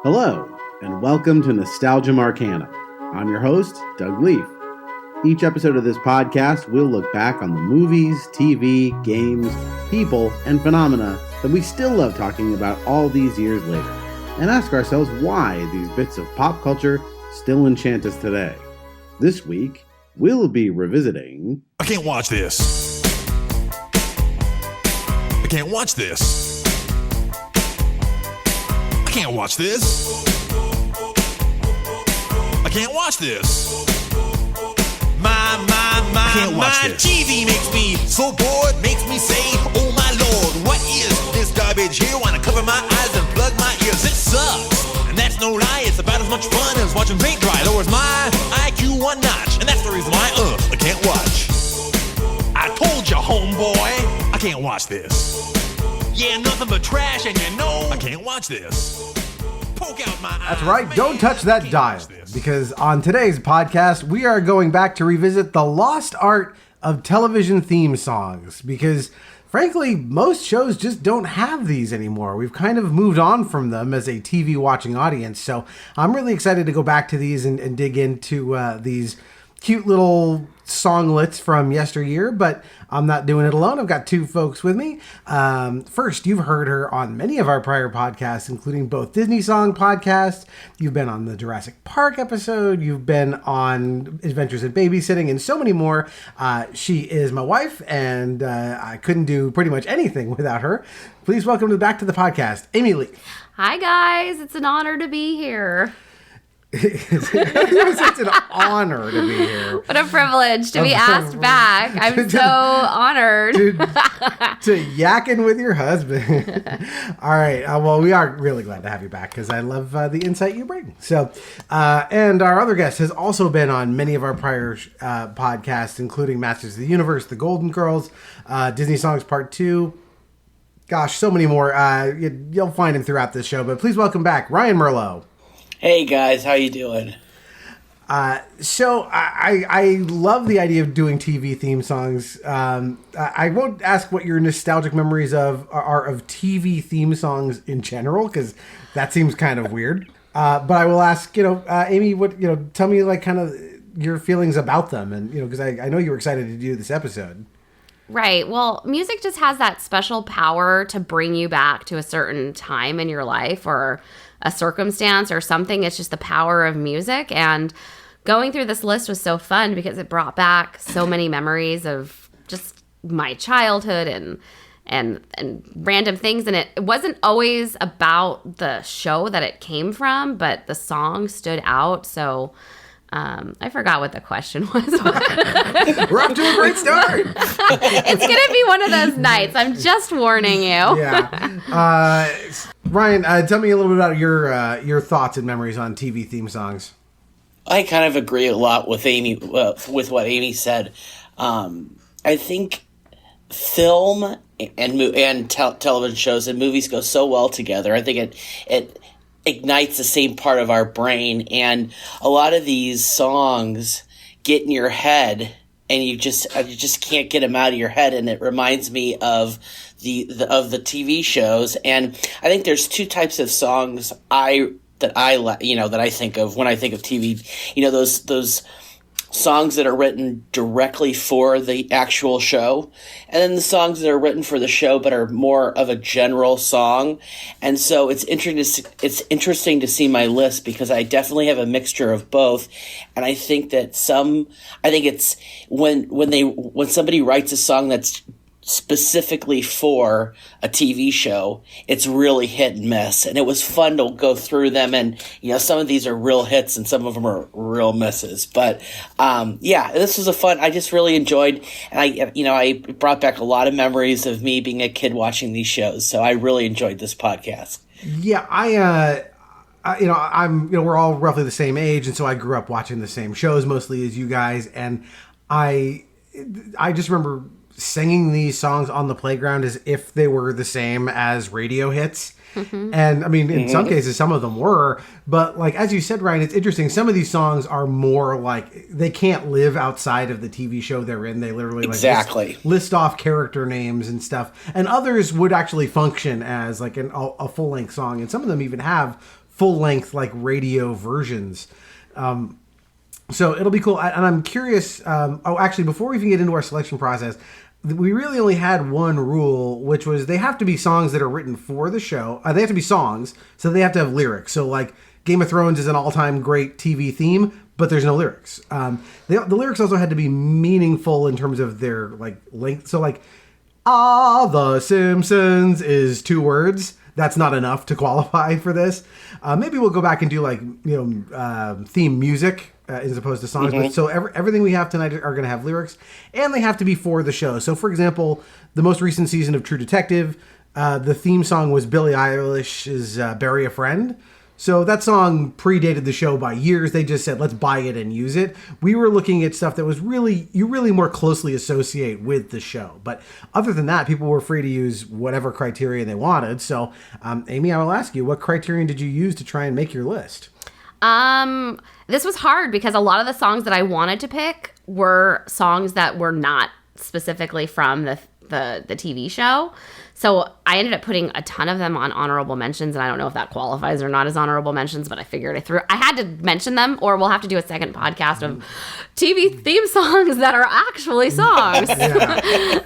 Hello, and welcome to Nostalgia Marcana. I'm your host, Doug Lief. Each episode of this podcast, we'll look back on the movies, TV, games, people, and phenomena that we still love talking about all these years later, and ask ourselves why these bits of pop culture still enchant us today. This week, we'll be revisiting... I can't watch this. I can't watch this. I can't watch this. I can't watch this. I can't watch this. TV makes me so bored, makes me say, oh my lord, what is this garbage here? Wanna cover my eyes and plug my ears. It sucks, and that's no lie. It's about as much fun as watching paint dry. Lowers my IQ one notch, and that's the reason why I can't watch. I told you, homeboy, I can't watch this. Yeah, nothing but trash, and you know I can't watch this. Poke out my eyes. That's right, don't touch that dial, because on today's podcast, we are going back to revisit the lost art of television theme songs, because frankly, most shows just don't have these anymore. We've kind of moved on from them as a TV watching audience, so I'm really excited to go back to these and dig into these cute little songlets from yesteryear, but I'm not doing it alone. I've got two folks with me. First, you've heard her on many of our prior podcasts, including both Disney Song podcasts. You've been on the Jurassic Park episode. You've been on Adventures in Babysitting and so many more. She is my wife, and I couldn't do pretty much anything without her. Please welcome back to the podcast, Ami Lief. Hi, guys. It's an honor to be here. It's an honor to be here. What a privilege to be asked back. I'm so honored. to yakking with your husband. All right. Well, we are really glad to have you back because I love the insight you bring. So, and our other guest has also been on many of our prior podcasts, including Masters of the Universe, The Golden Girls, Disney Songs Part 2. Gosh, so many more. You'll find him throughout this show. But please welcome back Ryan Merlo. Hey guys, how you doing? So I love the idea of doing TV theme songs. I won't ask what your nostalgic memories are of TV theme songs in general, because that seems kind of weird. But I will ask, Amy, what tell me like kind of your feelings about them, and because I know you were excited to do this episode. Right. Well, music just has that special power to bring you back to a certain time in your life or a circumstance or something. It's just the power of music. And going through this list was so fun because it brought back so many memories of just my childhood and random things. And it wasn't always about the show that it came from, but the song stood out. So I forgot what the question was. We're off to a great start. It's going to be one of those nights. I'm just warning you. Yeah. Ryan, tell me a little bit about your thoughts and memories on TV theme songs. I kind of agree a lot with Amy, with what Amy said. I think film and television shows and movies go so well together. I think it ignites the same part of our brain, and a lot of these songs get in your head and you just can't get them out of your head. And it reminds me of the TV shows. And I think there's two types of songs that I think of when I think of TV, those songs that are written directly for the actual show, and then the songs that are written for the show but are more of a general song. And so it's interesting to see my list because I definitely have a mixture of both. And I think that it's when somebody writes a song that's specifically for a TV show, it's really hit and miss. And it was fun to go through them. And, some of these are real hits and some of them are real misses. But, this was I just really enjoyed, and I brought back a lot of memories of me being a kid watching these shows. So I really enjoyed this podcast. Yeah, we're all roughly the same age. And so I grew up watching the same shows mostly as you guys. And I just remember singing these songs on the playground as if they were the same as radio hits. Mm-hmm. And I mean, in some cases, some of them were, but like, as you said, Ryan, it's interesting. Some of these songs are more like they can't live outside of the TV show they're in. They literally list off character names and stuff. And others would actually function as like a full length song. And some of them even have full-length, like, radio versions. So it'll be cool. And I'm curious. Actually, before we even get into our selection process, we really only had one rule, which was they have to be songs that are written for the show. They have to be songs, so they have to have lyrics. So, like, Game of Thrones is an all-time great TV theme, but there's no lyrics. The lyrics also had to be meaningful in terms of their, like, length. So, like, The Simpsons is 2 words. That's not enough to qualify for this. Maybe we'll go back and do, like, theme music as opposed to songs. But so everything we have tonight are going to have lyrics, and they have to be for the show. So, for example, the most recent season of True Detective, the theme song was Billie Eilish's "Bury a Friend." So that song predated the show by years. They just said, let's buy it and use it. We were looking at stuff that was you really more closely associate with the show. But other than that, people were free to use whatever criteria they wanted. So, Amy, I will ask you, what criterion did you use to try and make your list? This was hard because a lot of the songs that I wanted to pick were songs that were not specifically from the TV show. So I ended up putting a ton of them on honorable mentions, and I don't know if that qualifies or not as honorable mentions, but I figured I had to mention them, or we'll have to do a second podcast of TV theme songs that are actually songs. That's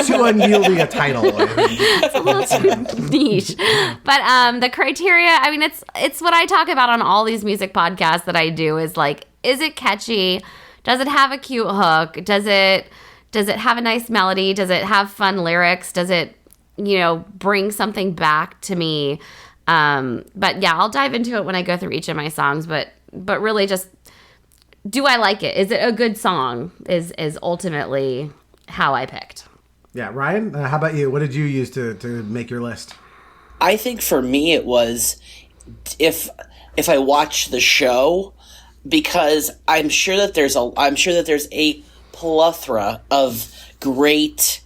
too unwieldy a title. It's a little too niche. But the criteria, I mean, it's what I talk about on all these music podcasts that I do is, like, is it catchy? Does it have a cute hook? Does it have a nice melody? Does it have fun lyrics? Does it, bring something back to me? But yeah, I'll dive into it when I go through each of my songs. But really, just, do I like it? Is it a good song? Is ultimately how I picked. Yeah, Ryan, how about you? What did you use to make your list? I think for me it was if I watch the show, because I'm sure that there's a plethora of great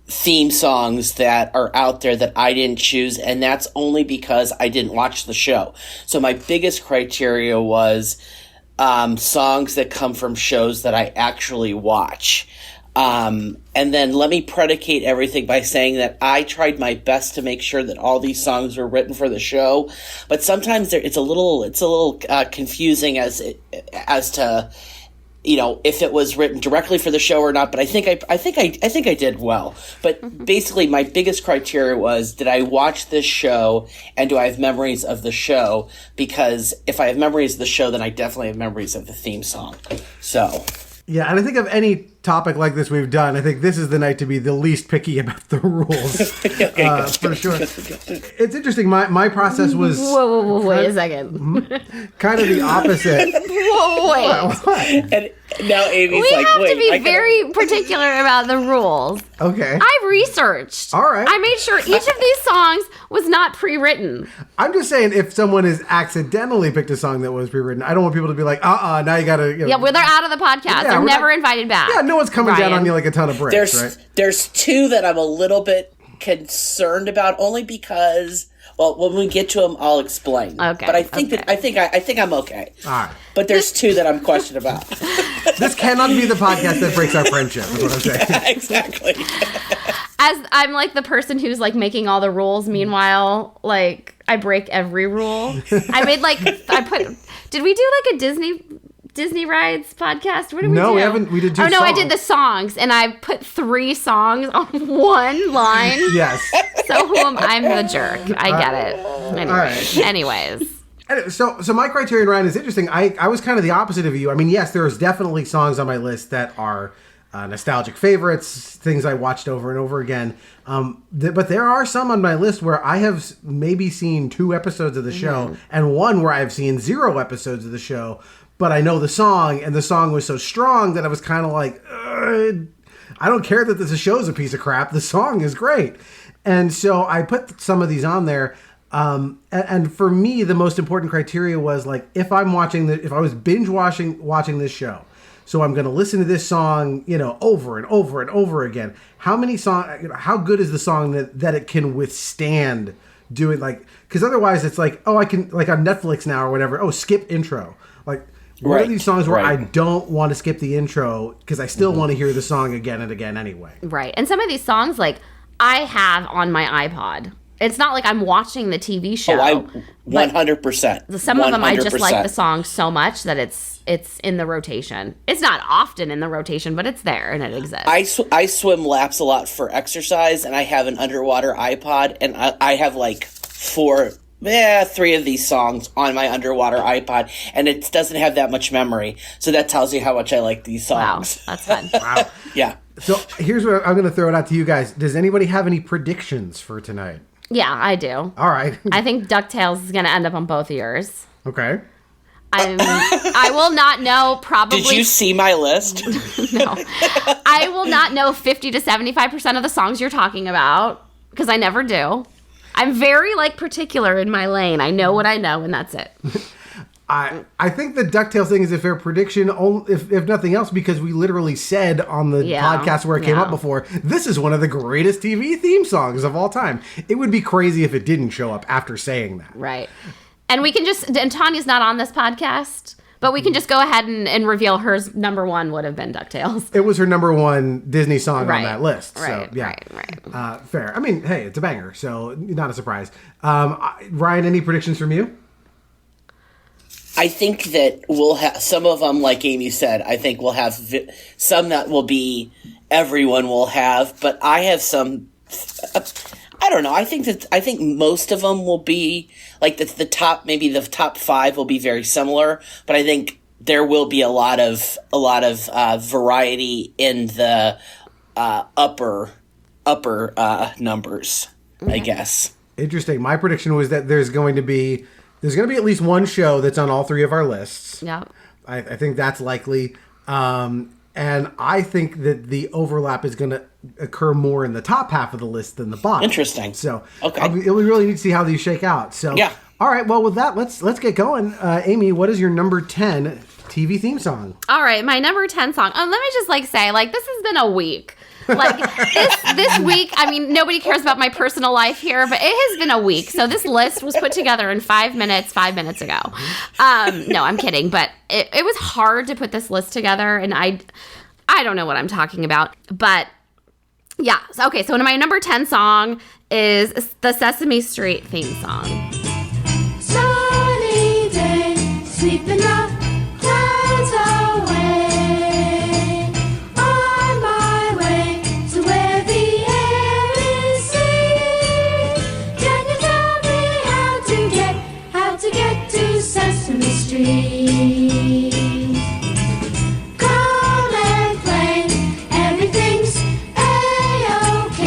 theme songs that are out there that I didn't choose, and that's only because I didn't watch the show. So my biggest criteria was songs that come from shows that I actually watch. And then let me predicate everything by saying that I tried my best to make sure that all these songs were written for the show, but sometimes it's a little confusing as to if it was written directly for the show or not. But I think I did well. But basically, my biggest criteria was, did I watch this show and do I have memories of the show? Because if I have memories of the show, then I definitely have memories of the theme song. So. Yeah, and I think of any topic like this we've done, I think this is the night to be the least picky about the rules. For sure. It's interesting. My process was... Whoa, wait a second. Kind of the opposite. Whoa, wait. What? And now Amy's we like, have wait. to be very particular about the rules. Okay. I researched. All right. I made sure each of these songs was not pre-written. I'm just saying, if someone has accidentally picked a song that was pre-written, I don't want people to be like, now you gotta... Yeah, well, they're out of the podcast. Yeah, they're never invited back. Yeah, no one's coming down on you like a ton of bricks, right? There's 2 that I'm a little bit concerned about, only because... Well, when we get to them, I'll explain. Okay. But I think I'm okay. All right. But there's 2 that I'm questioned about. This cannot be the podcast that breaks our friendship, is what I'm saying. Yeah, exactly. As I'm like the person who's like making all the rules. Meanwhile, like I break every rule. Did we do like a Disney rides podcast? What did we do? No, we haven't. We did 2 songs. Oh, no, I did the songs, and I put 3 songs on one line. Yes. So I'm the jerk. I get it. Anyways. So my criterion, Ryan, is interesting. I was kind of the opposite of you. I mean, yes, there's definitely songs on my list that are nostalgic favorites, things I watched over and over again. But there are some on my list where I have maybe seen 2 episodes of the show, and one where I've seen 0 episodes of the show. But I know the song, and the song was so strong that I was kind of like, I don't care that the show's a piece of crap. The song is great. And so I put some of these on there. And for me, the most important criteria was, like, if I was binge watching this show, so I'm going to listen to this song, over and over and over again. How good is the song that it can withstand doing, like, because otherwise it's like, I can, like on Netflix now or whatever, skip intro. Like, what are these songs where I don't want to skip the intro because I still want to hear the song again and again anyway? Right. And some of these songs, like, I have on my iPod. it's not like I'm watching the TV show. Oh, I 100%. Some of them I just 100%. like the song so much that it's in the rotation. It's not often in the rotation, but it's there and it exists. I swim laps a lot for exercise, and I have an underwater iPod, and I have like 3 of these songs on my underwater iPod, and it doesn't have that much memory. So that tells you how much I like these songs. Wow, that's fun. Wow. Yeah. So here's what I'm going to throw it out to you guys. Does anybody have any predictions for tonight? Yeah, I do. All right. I think DuckTales is going to end up on both yours. Okay. I will not know probably... Did you see my list? No. I will not know 50 to 75% of the songs you're talking about, because I never do. I'm very, particular in my lane. I know what I know, and that's it. I think the DuckTales thing is a fair prediction, if nothing else, because we literally said on the podcast where it came up before, this is one of the greatest TV theme songs of all time. It would be crazy if it didn't show up after saying that. Right. And we can and Tanya's not on this podcast, but we can just go ahead and reveal hers number one would have been DuckTales. It was her number one Disney song on that list. Right, so, yeah. right. Fair. I mean, hey, it's a banger, so not a surprise. Ryan, any predictions from you? I think that we'll have some of them, like Amy said. I think we'll have some that will be everyone will have, but I have some. I don't know. I think most of them will be like the top. Maybe the top 5 will be very similar, but I think there will be a lot of variety in the upper numbers. Mm-hmm. I guess. Interesting. My prediction was that there's going to be at least one show that's on all 3 of our lists. Yeah. I think that's likely. And I think that the overlap is going to occur more in the top half of the list than the bottom. Interesting. So okay. We really need to see how these shake out. So yeah. All right. Well, with that, let's get going. Amy, what is your number 10 TV theme song? All right. My number 10 song. Let me just say, this has been a week. This week, I mean, nobody cares about my personal life here, but it has been a week. So this list was put together in 5 minutes ago. No, I'm kidding. But it was hard to put this list together, and I don't know what I'm talking about. But yeah. Okay, so my number 10 song is the Sesame Street theme song. Sunny day, sleeping up, clouds away. On my way to where the air is sweet. Can you tell me how to get to Sesame Street? Come and play, everything's A-OK.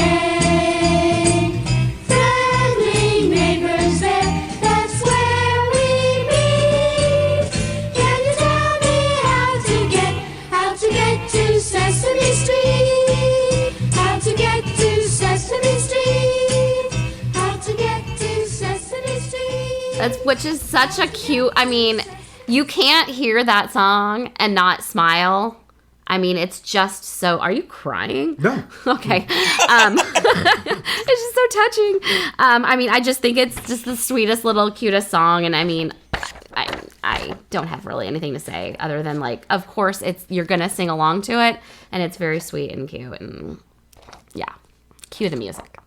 Friendly neighbors there, that's where we meet. Can you tell me how to get to Sesame Street? How to get to Sesame Street? How to get to Sesame Street? Which is such a cute, I mean, you can't hear that song and not smile. I mean, it's just so, are you crying? No. Okay. It's just so touching. I mean, I just think it's just the sweetest little cutest song. And I mean, I don't have really anything to say other than of course you're going to sing along to it, and it's very sweet and cute, and yeah, cue the music.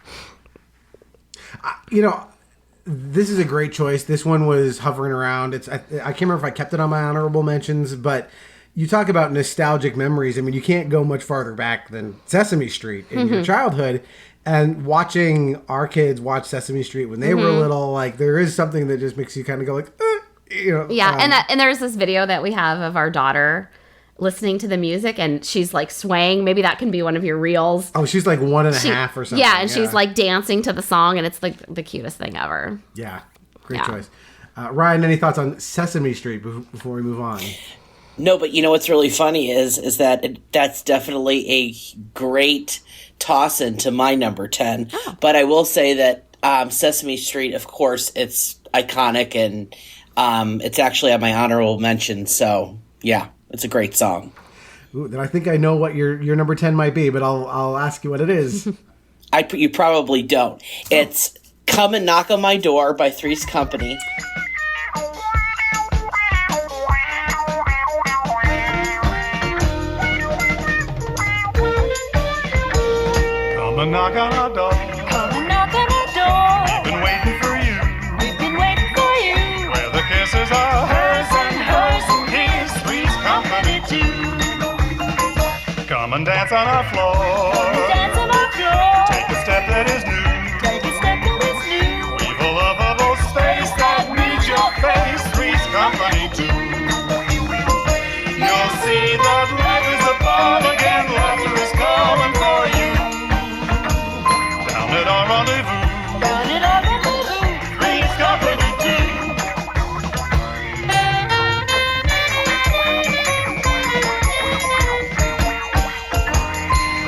This is a great choice. This one was hovering around. I can't remember if I kept it on my honorable mentions, but you talk about nostalgic memories. I mean, you can't go much farther back than Sesame Street in your childhood. And watching our kids watch Sesame Street when they were little, there is something that just makes you kind of go Yeah, and there's this video that we have of our daughter listening to the music, and she's swaying. Maybe that can be one of your reels. Oh, she's 1.5 or something. Yeah, and she's dancing to the song, and it's the cutest thing ever. Yeah, great choice. Ryan, any thoughts on Sesame Street before we move on? No, but what's really funny is that that's definitely a great toss into my number 10. Oh. But I will say that Sesame Street, of course, it's iconic, and it's actually on my honorable mention. So yeah, it's a great song. Ooh, then I think I know what your number 10 might be, but I'll ask you what it is. You probably don't. It's "Come and Knock on My Door" by Three's Company. Come and knock on our door. Come and knock on our door. been waiting for you. We've been waiting for you. Where the kisses are hers and his, Three's Company too. Come and dance on our floor. Dance on our floor. Take a step that is new. Take a step that is new. Weave a lovable space that needs your face. Three's Company too. You'll see that love is above again. Laughter is calling for you. Down at our rendezvous. Down at our rendezvous. Three's Company too.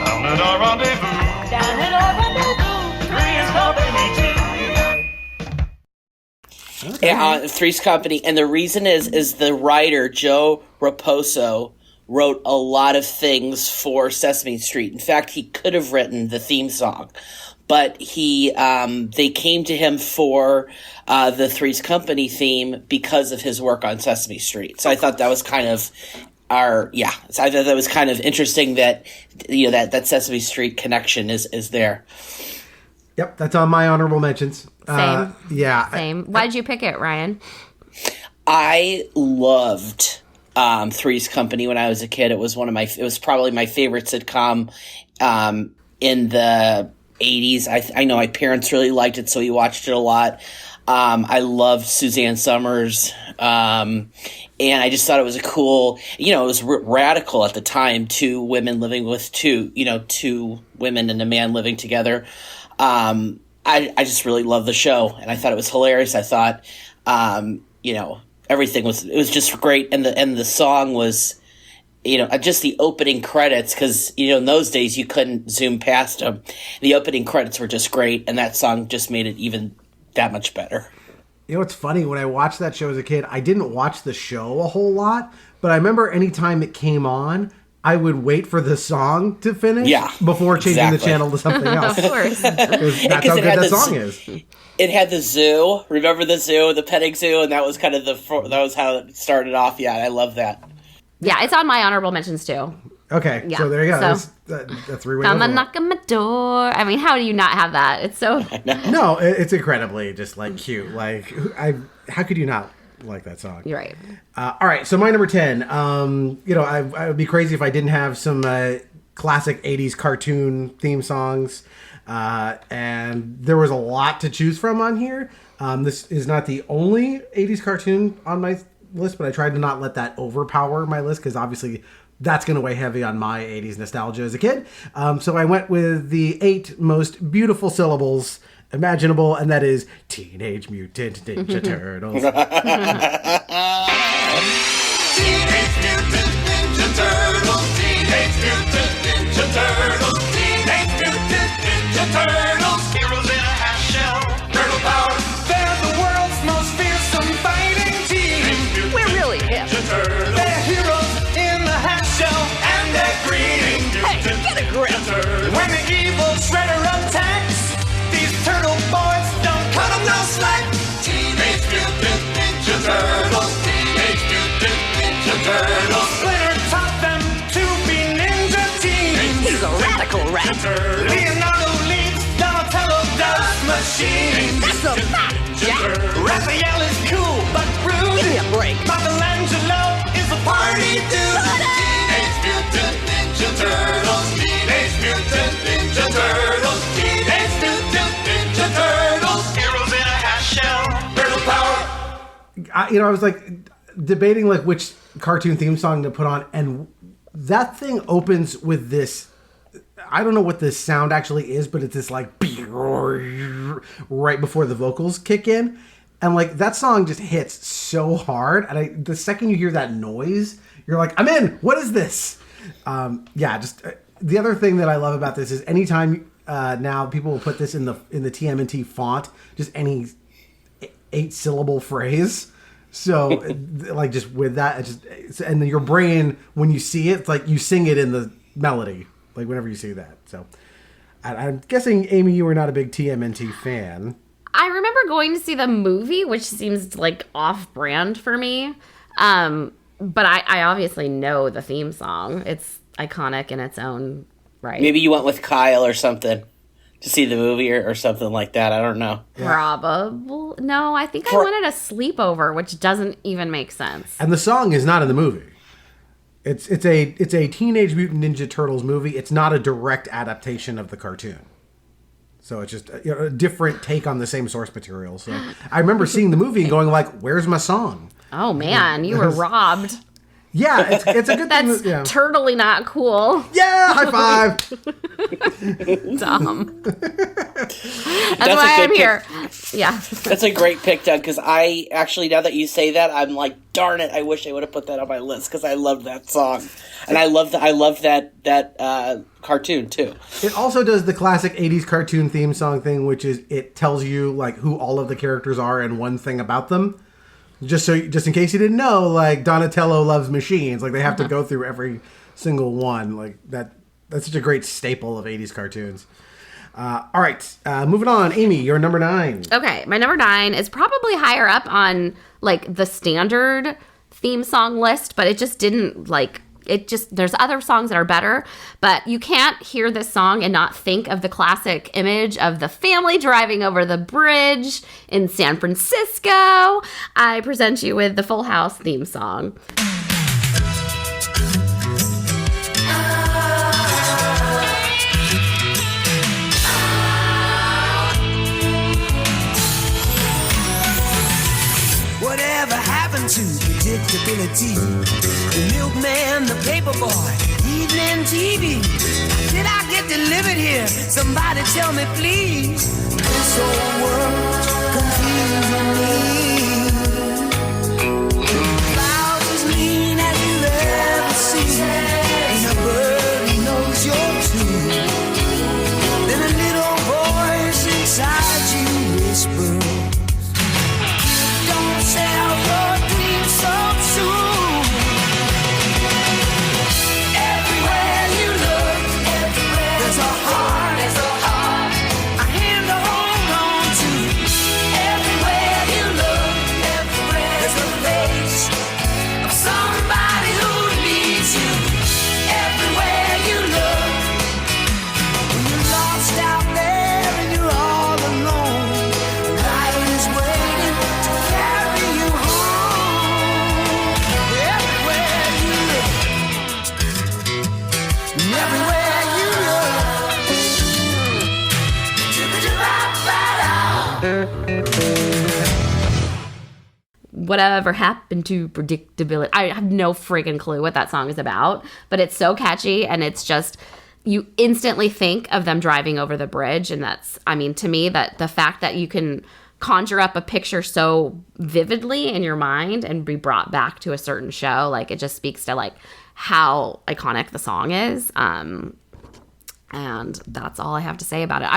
Down at our rendezvous. Down at our rendezvous. Three's Company too. Three's Company, and the reason is the writer Joe Raposo wrote a lot of things for Sesame Street. In fact, he could have written the theme song, but they came to him for the Three's Company theme because of his work on Sesame Street. So I thought that was kind of so I thought that was kind of interesting that that Sesame Street connection is there. Yep, that's on my honorable mentions. Same. Yeah. Same. Why'd you pick it, Ryan? I loved Three's Company when I was a kid. It was probably my favorite sitcom in the 80s. I know my parents really liked it, so we watched it a lot. I loved Suzanne Summers, and I just thought it was a cool, it was radical at the time. Two women living with two women and a man living together. I just really loved the show, and I thought it was hilarious. I thought, everything was just great, and the song was, just the opening credits, because in those days you couldn't zoom past them. The opening credits were just great, and that song just made it even that much better. It's funny, when I watched that show as a kid, I didn't watch the show a whole lot, but I remember anytime it came on, I would wait for the song to finish before changing the channel to something else. Of course. That's how good that song is. It had the zoo. Remember the zoo, the petting zoo, and that was kind of that was how it started off. Yeah, I love that. Yeah, it's on my honorable mentions too. Okay, Yeah, so there you go. so- That's three ways. Come and knock on my door. I mean, how do you not have that? It's so... No, it's incredibly just cute. How could you not like that song? You're right. All right, so my number 10. I would be crazy if I didn't have some classic 80s cartoon theme songs. And there was a lot to choose from on here. This is not the only 80s cartoon on my list, but I tried to not let that overpower my list, because obviously that's going to weigh heavy on my 80s nostalgia as a kid. So I went with the 8 most beautiful syllables imaginable, and that is Teenage Mutant Ninja Turtles. Teenage Mutant Ninja Turtles. Teenage Mutant Ninja Turtles. Teenage Mutant Ninja Turtles. Heroes in a half shell. Turtle power. They're the world's most fearsome fighting team. We're really hip. They're heroes in the half shell, and they're green. Hey, get a grip. When the evil Shredder attacks, these turtle boys don't cut them no slack. Teenage Mutant Ninja Turtles. Teenage Mutant Ninja Turtles. Splinter taught them to be ninja teens. He's a radical rat. Leonardo leads, Donatello does machines. That's a fact, Jack. Raphael is cool but rude. Give me a break. Michelangelo is a party dude. Teenage Mutant Ninja Turtles. Teenage Mutant Ninja Turtles. Teenage Mutant Ninja Turtles. Heroes in a half shell. Turtle power. I was debating which cartoon theme song to put on, and that thing opens with this. I don't know what this sound actually is, but it's this right before the vocals kick in, and that song just hits so hard. And the second you hear that noise, you're like, I'm in. What is this? The other thing that I love about this is anytime now people will put this in the TMNT font, just any 8-syllable phrase. So just with that, and your brain, when you see it, it's you sing it in the melody, whenever you see that. So I'm guessing, Amy, you were not a big TMNT fan. I remember going to see the movie, which seems off-brand for me. But I obviously know the theme song. It's iconic in its own right. Maybe you went with Kyle or something. to see the movie or something like that. I don't know. Probably. No, I think I wanted a sleepover, which doesn't even make sense. And the song is not in the movie. It's a Teenage Mutant Ninja Turtles movie. It's not a direct adaptation of the cartoon. So it's just a different take on the same source material. So I remember seeing the movie and going like, "Where's my song?" Oh man, you were robbed. Yeah, it's a good That's thing. Yeah. totally not cool. Yeah, high five. Dumb. That's why I'm here. Yeah. That's a great pick, Doug, because I actually, now that you say that, I'm like, darn it, I wish I would have put that on my list, because I love that song. And I love that cartoon, too. It also does the classic 80s cartoon theme song thing, which is it tells you like who all of the characters are and one thing about them. Just in case you didn't know, like Donatello loves machines. Like they have to go through every single one. Like that's such a great staple of 80s cartoons. All right, moving on. Amy, you're number 9. Okay, my number 9 is probably higher up on like the standard theme song list, but it just didn't like it. Just there's other songs that are better, but you can't hear this song and not think of the classic image of the family driving over the bridge in San Francisco. I present you with the Full House theme song. Whatever happened to predictability? The milkman, the paper boy, evening TV. Did I get delivered here? Somebody tell me, please. This whole world confusing me. Clouds as mean as you ever seen. Ain't a bird who knows you're true. Then a little voice inside you whispers, don't sell your dreams so soon. Everywhere you look, there's a heart, a hand to hold on to. Everywhere you look, there's a face of somebody who needs you. Everywhere you look, when you're lost out there and you're all alone, life is waiting to carry you home. Everywhere you look, everywhere you Whatever happened to predictability? I have no friggin' clue what that song is about, but it's so catchy and it's just, you instantly think of them driving over the bridge. And that's, I mean, to me, that the fact that you can conjure up a picture so vividly in your mind and be brought back to a certain show, like it just speaks to like how iconic the song is. And that's all I have to say about it.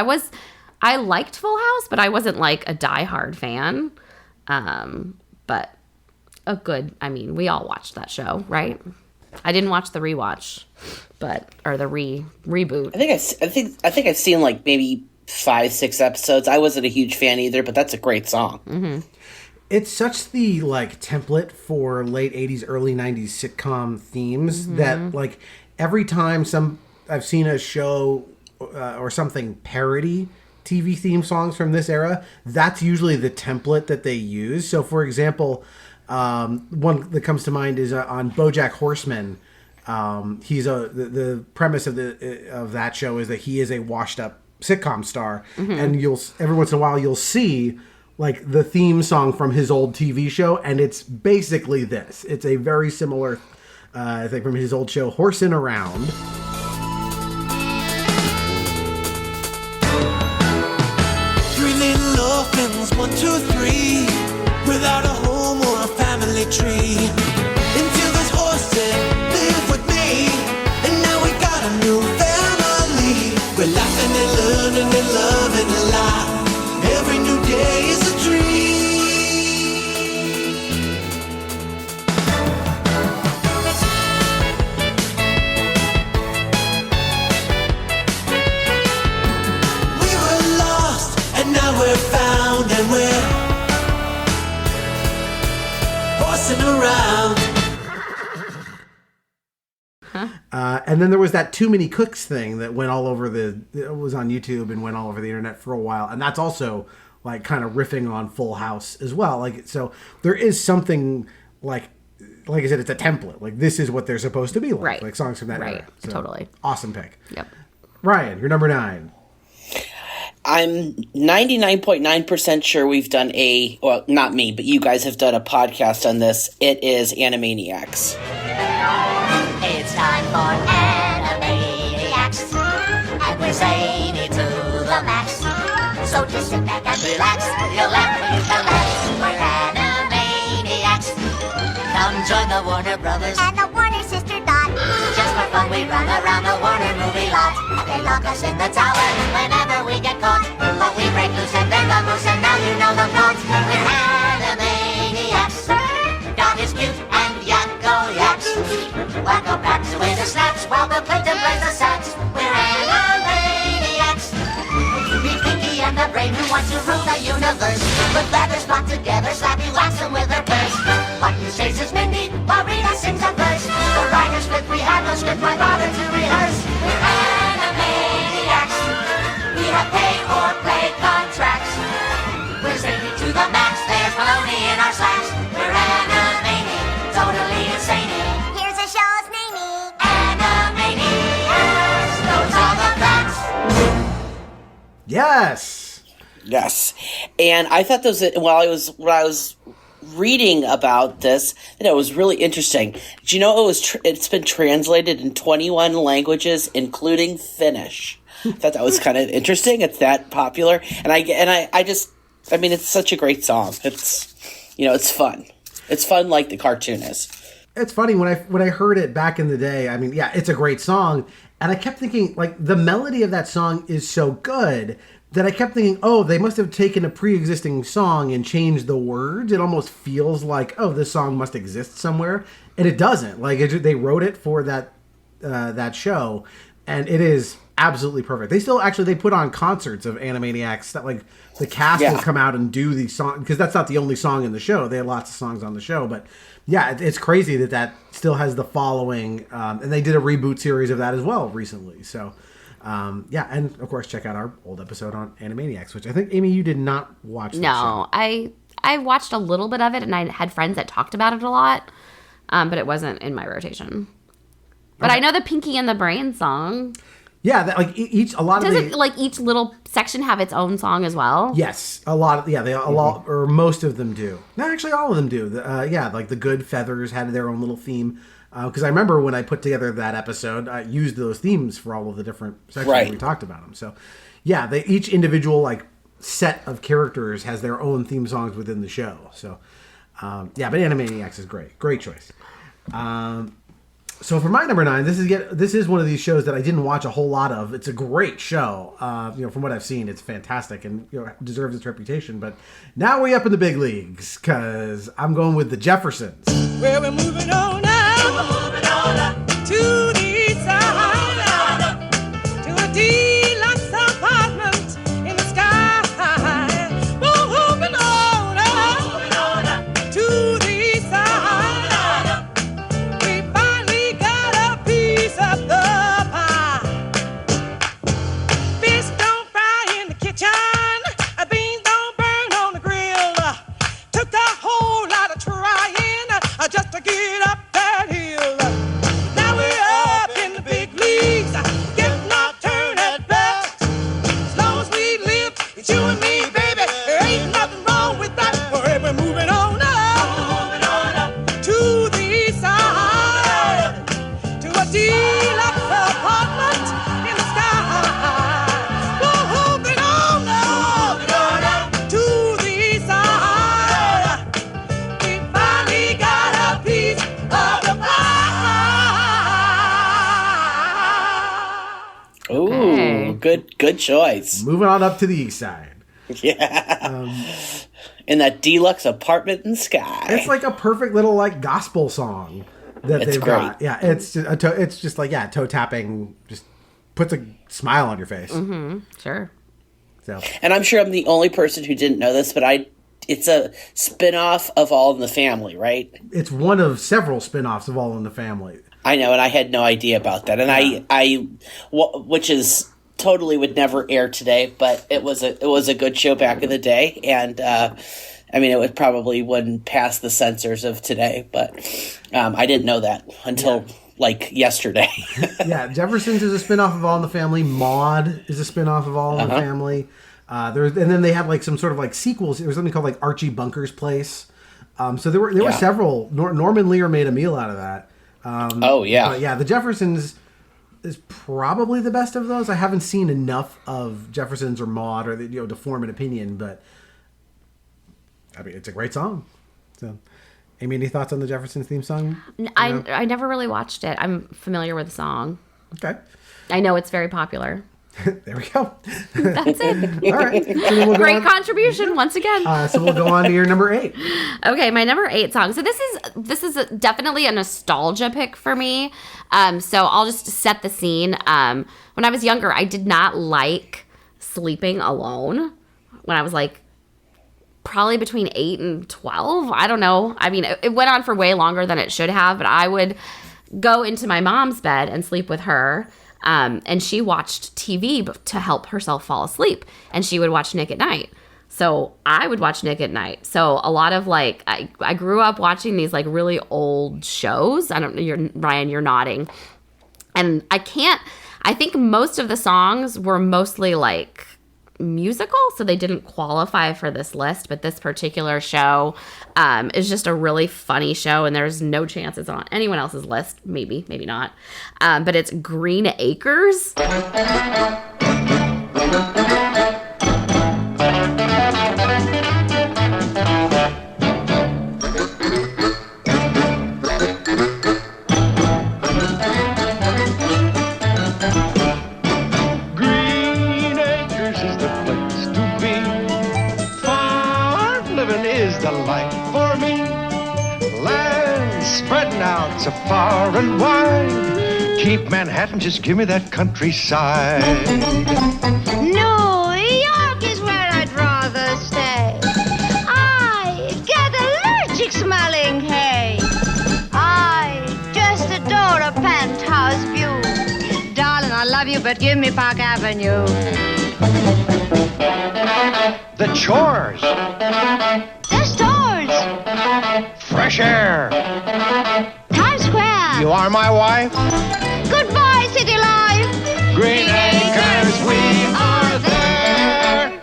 I liked Full House, but I wasn't like a diehard fan. But a good, I mean, we all watched that show, right? I didn't watch the rewatch, or the reboot. I think I've seen like maybe 5-6 episodes. I wasn't a huge fan either, but that's a great song. Mm-hmm. It's such the like template for late 80s, early 90s sitcom themes that like every time I've seen a show or something parody TV theme songs from this era, that's usually the template that they use. So for example, one that comes to mind is on BoJack Horseman. The premise of that show is that he is a washed up sitcom star, and every once in a while you'll see like the theme song from his old TV show, and it's basically this. It's a very similar thing from his old show, Horsin' Around. Three little orphans, 1, 2, 3, without a home or a family tree. Until this horse said, live with me, and now we got a new family. We're laughing and learning and loving a lot. Every new day is a dream. We were lost, and now we're found, and we're horsing around. And then there was that Too Many Cooks thing that went all over it was on YouTube and went all over the internet for a while. And that's also like kind of riffing on Full House as well. Like, so there is something like I said, it's a template. Like, this is what they're supposed to be like. Right. Like songs from that Right. era. So, Totally. Awesome pick. Yep. Ryan, you're number 9. I'm 99.9% sure we've done well, not me, but you guys have done a podcast on this. It is Animaniacs. It's time for Animaniacs, and we're zany to the max. So just sit back and relax, you'll laugh when you can laugh. We're Animaniacs. Come join the Warner Brothers and the Warner Sister Dot. Just for fun we run around the Warner movie lot. They lock us in the tower whenever we get caught. But we break loose and bend the moose, and now you know the plot. We're Animaniacs. Dot is cute and Yanko yaks. Wacko packs away the snaps while the Clinton plays the sax. We're Animaniacs. Be Pinky and the brain who want to rule the universe. Put letters locked together, slap you, wax them with their purse. Button chases Mindy while Rita sings a verse. The writer's script, we have no script, why bother to rehearse? We're Animaniacs. We have pay or play contracts. We're zany to the max, there's baloney in our slacks. We're Animaniacs, totally insane. Here's a show's name, Animaniacs. Those are the facts. Yes. Yes. And I thought those, when I was reading about this, it was really interesting. Do you know it's been translated in 21 languages, including Finnish? I thought that was kind of interesting. It's that popular. And I mean, it's such a great song. It's, it's fun. It's fun like the cartoon is. It's funny when I heard it back in the day. I mean, yeah, it's a great song, and I kept thinking like the melody of that song is so good that I kept thinking, oh, they must have taken a pre-existing song and changed the words. It almost feels like, oh, this song must exist somewhere, and it doesn't. Like they wrote it for that show, and it is absolutely perfect. They put on concerts of Animaniacs that like the cast will come out and do these songs, because that's not the only song in the show. They had lots of songs on the show, but yeah, it's crazy that still has the following. And they did a reboot series of that as well recently. So yeah, and of course check out our old episode on Animaniacs, which I think, Amy, you did not watch. No, I watched a little bit of it, and I had friends that talked about it a lot, but it wasn't in my rotation. But I know the Pinky and the Brain song. Yeah, that, like each little section have its own song as well? Yes, a lot. Lot, or most of them do. No, actually, all of them do. Like the Good Feathers had their own little theme. Because I remember when I put together that episode, I used those themes for all of the different sections where we talked about them. So, yeah, each individual like set of characters has their own theme songs within the show. So, yeah, but Animaniacs is great choice. So for my number 9, this is one of these shows that I didn't watch a whole lot of. It's a great show. From what I've seen, it's fantastic and deserves its reputation. But now we're up in the big leagues because I'm going with the Jeffersons. Well, we're moving on now. We're moving on up to the east side, to a deluxe apartment in the sky. We're moving on up to the east side. We finally got a piece of the pie. Fish don't fry in the kitchen, beans don't burn on the grill. Took a whole lot of trying just to get up that hill. Now we're up in the big leagues, getting our turn at bat. As long as we live, it's you and me, baby. There ain't nothing wrong with that. We're moving on up to the east side, to a deluxe apartment in the sky. We're moving on up to the east side. We finally got a piece of the pie. Ooh, good choice. Moving on up to the east side. Yeah. In that deluxe apartment in the sky. It's like a perfect little like gospel song that It's they've great. got. Yeah, it's just like toe tapping, just puts a smile on your face. Mm-hmm. Sure. So And I'm sure I'm the only person who didn't know this, but it's a spin-off of All in the Family, right? it's one of several spin-offs of All in the Family. I know, and I had no idea about that. And which is totally would never air today, but it was a good show back in the day, and I mean, it probably wouldn't pass the censors of today, but I didn't know that until like yesterday. Yeah, Jeffersons is a spinoff of All in the Family. Maude is a spinoff of All in the Family. And then they had like some sort of like sequels. There was something called like Archie Bunker's Place. So there were several. Norman Lear made a meal out of that. But yeah, the Jeffersons is probably the best of those. I haven't seen enough of Jeffersons or Maude or to form an opinion, but I mean it's a great song. So, Amy, any thoughts on the Jeffersons theme song? I never really watched it. I'm familiar with the song. Okay. I know it's very popular. There we go. That's it. All right. So then we'll go Great on. contribution once again. So we'll go on to your number 8. Okay, my number 8 song. So this is definitely a nostalgia pick for me. So I'll just set the scene. When I was younger, I did not like sleeping alone. When I was like probably between 8 and 12. I don't know. I mean, it went on for way longer than it should have, but I would go into my mom's bed and sleep with her. And she watched TV to help herself fall asleep. And she would watch Nick at Night. So I would watch Nick at Night. So a lot of like, I grew up watching these like really old shows. I don't know, Ryan, you're nodding. And I think most of the songs were mostly like musical, so they didn't qualify for this list, but this particular show is just a really funny show, and there's no chance it's on anyone else's list. Maybe not, but it's Green Acres. The life for me, land spreading out so far and wide. Keep Manhattan, just give me that countryside. New York is where I'd rather stay. I get allergic smelling hay. I just adore a penthouse view. Darling, I love you, but give me Park Avenue. The chores, The stores, fresh air. Times Square. You are my wife. Goodbye, city life. Green Acres, we are there.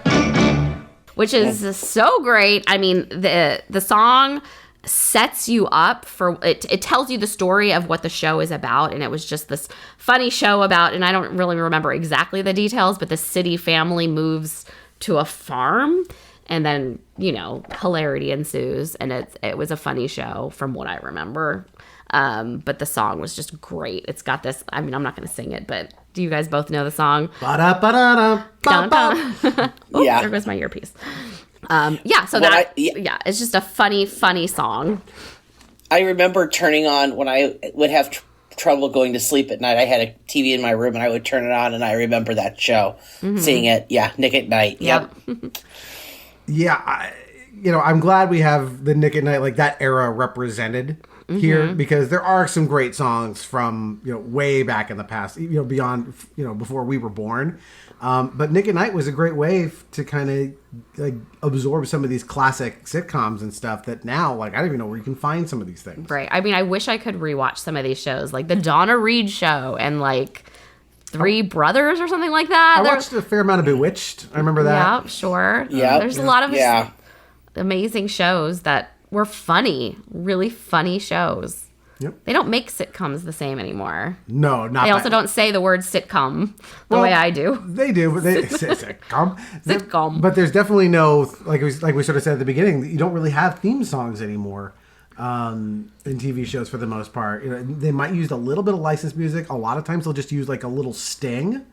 Which is so great. I mean, the song sets you up for it. It tells you the story of what the show is about, and it was just this funny show about, and I don't really remember exactly the details, but the city family moves to a farm, and then hilarity ensues, and it was a funny show from what I remember. But the song was just great. It's got this. I mean, I'm not going to sing it, but do you guys both know the song? Dun, dun. Ooh, Yeah. There goes my earpiece. So it's just a funny song. I remember turning on when I would have trouble going to sleep at night. I had a TV in my room, and I would turn it on, and I remember that show, seeing it. Yeah, Nick at Night. Yep. Yeah, I'm glad we have the Nick at Night, like that era represented here, because there are some great songs from way back in the past, beyond before we were born. But Nick at Night was a great way to kind of like absorb some of these classic sitcoms and stuff that now, like, I don't even know where you can find some of these things. Right. I mean, I wish I could rewatch some of these shows, like the Donna Reed show and like Three Brothers or something like that. I watched a fair amount of Bewitched. I remember that. Yeah, sure. Yeah. There's a lot of amazing shows that were funny, really funny shows. Yep. They don't make sitcoms the same anymore. No, not They also that. don't say the word sitcom the way I do. They do, but they sitcom. Sitcom. But there's definitely no, like we sort of said at the beginning, you don't really have theme songs anymore in TV shows for the most part. They might use a little bit of licensed music. A lot of times they'll just use like a little sting,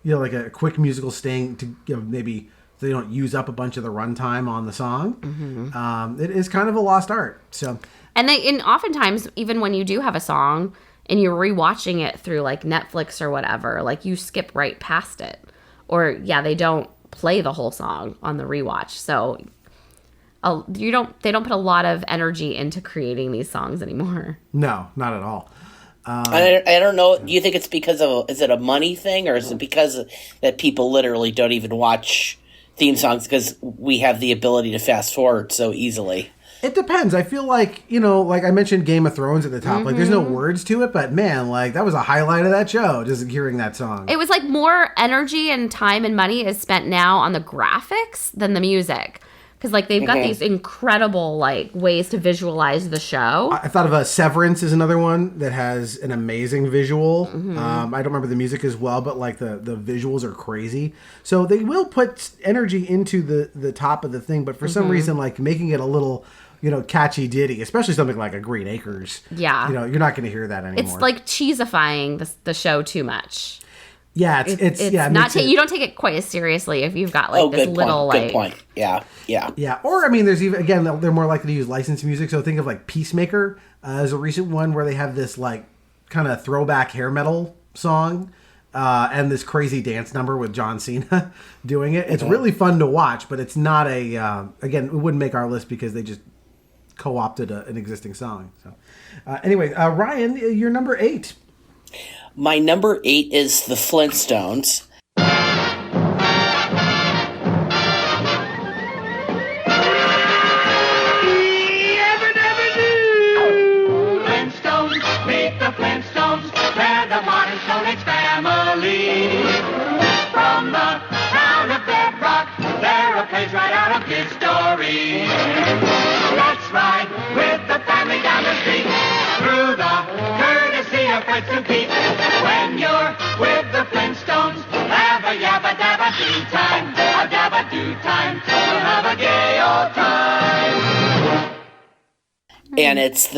like a quick musical sting to maybe so they don't use up a bunch of the runtime on the song. It is kind of a lost art. So. And oftentimes, even when you do have a song and you're rewatching it through like Netflix or whatever, like you skip right past it. Or they don't play the whole song on the rewatch. So they don't put a lot of energy into creating these songs anymore. No, not at all. I don't know. Do you think it's because of, is it a money thing, or is it because that people literally don't even watch theme songs because we have the ability to fast forward so easily? It depends. I feel like, like I mentioned Game of Thrones at the top. Like, there's no words to it, but man, like, that was a highlight of that show, just hearing that song. It was like more energy and time and money is spent now on the graphics than the music. Because, like, they've got these incredible, like, ways to visualize the show. I thought of Severance is another one that has an amazing visual. I don't remember the music as well, but, like, the visuals are crazy. So they will put energy into the top of the thing, but for some reason, like, making it a little, catchy ditty, especially something like a Green Acres. Yeah. You're not going to hear that anymore. It's, like, cheesifying the show too much. Yeah, it's not you don't take it quite as seriously if you've got like this little good point. Yeah. Or I mean, there's even again they're more likely to use licensed music. So think of like Peacemaker as a recent one where they have this like kind of throwback hair metal song and this crazy dance number with John Cena doing it. It's really fun to watch, but it's not a again it wouldn't make our list because they just co-opted an existing song. So anyway, Ryan, you're number 8. My number 8 is the Flintstones. Flintstones, meet the Flintstones. They're the modern Stone Age family. From the town of Bedrock, they're a page right out of history. Let's ride with the family down the street through the courtesy of Fred to Pete. When you're with the Flintstones, have a yabba dabba do time, a dabba do time. We'll have a gay old time. And it's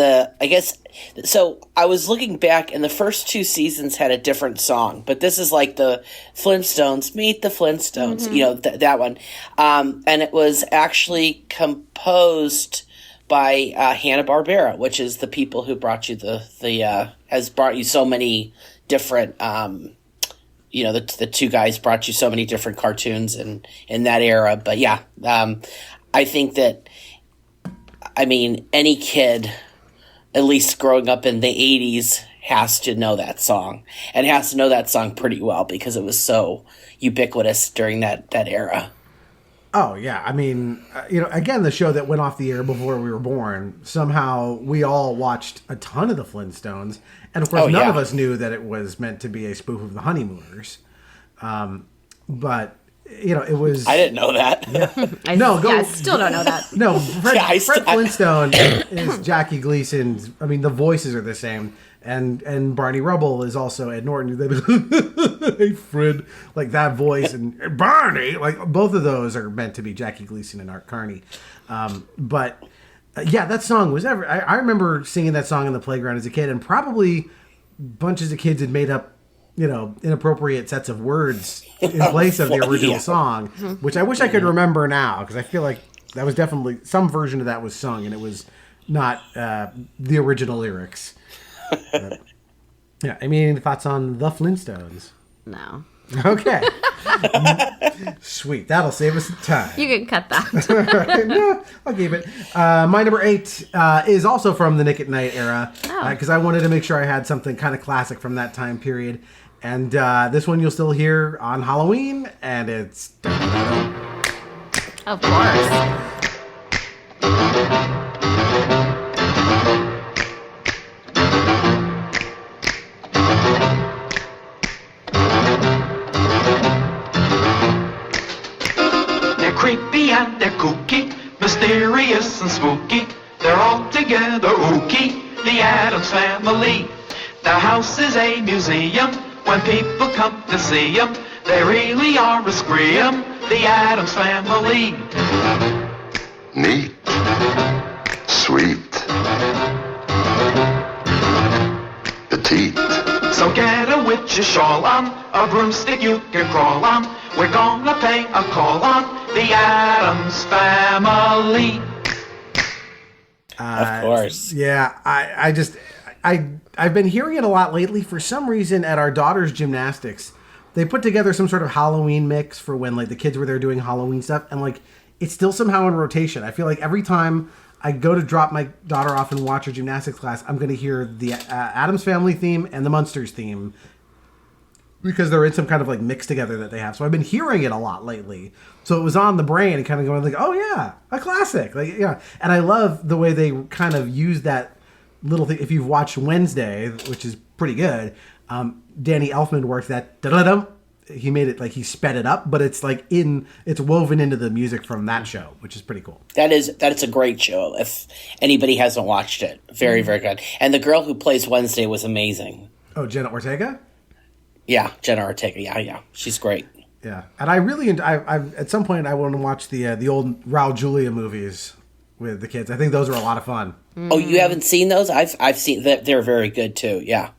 so I was looking back and the first 2 seasons had a different song, but this is like the Flintstones, meet the Flintstones, that one. And it was actually composed by Hanna-Barbera, which is the people who brought you has brought you so many different, the 2 guys brought you so many different cartoons in that era. But yeah, I think that, any kid, at least growing up in the 80s, has to know that song, and has to know that song pretty well because it was so ubiquitous during that era. Oh, yeah. Again, the show that went off the air before we were born, somehow we all watched a ton of the Flintstones. And, of course, none of us knew that it was meant to be a spoof of the Honeymooners. But, it was... I didn't know that. Yeah. I still don't know that. No, Fred Flintstone is Jackie Gleason's... the voices are the same. And Barney Rubble is also Ed Norton. Hey, Fred. Like that voice. And Barney. Like both of those are meant to be Jackie Gleason and Art Carney. But that song was ever... I remember singing that song in the playground as a kid, and probably bunches of kids had made up, inappropriate sets of words in place of the original song, which I wish I could remember now, because I feel like that was definitely... Some version of that was sung, and it was not the original lyrics. Any thoughts on the Flintstones? No. Okay. Sweet. That'll save us some time. You can cut that. No, I'll keep it. My number 8 is also from the Nick at Night era, because I wanted to make sure I had something kind of classic from that time period. And this one you'll still hear on Halloween, and it's... Of course. Creepy and they're kooky, mysterious and spooky. They're all together ooky, the Addams Family. Their house is a museum. When people come to see them, they really are a scream, the Addams Family. Neat. Sweet. Petite. So get a witch's shawl on, a broomstick you can crawl on. We're gonna pay a call on the Addams Family. Of course. Yeah, I've been hearing it a lot lately. For some reason, at our daughter's gymnastics, they put together some sort of Halloween mix for when like the kids were there doing Halloween stuff, and like it's still somehow in rotation. I feel like every time I go to drop my daughter off and watch her gymnastics class, I'm going to hear the Addams Family theme and the Munsters theme because they're in some kind of like mix together that they have. So I've been hearing it a lot lately. So it was on the brain and kind of going like, oh yeah, a classic. Like, yeah. And I love the way they kind of use that little thing. If you've watched Wednesday, which is pretty good, Danny Elfman worked that da-da-dum. He made it like he sped it up, but it's like it's woven into the music from that show, which is pretty cool. That's a great show. If anybody hasn't watched it, very very good. And the girl who plays Wednesday was amazing. Oh, Jenna Ortega. Yeah, Jenna Ortega. Yeah, she's great. Yeah, and I really I at some point I want to watch the old Raul Julia movies with the kids. I think those are a lot of fun. Oh, you haven't seen those? I've seen that. They're very good too. Yeah.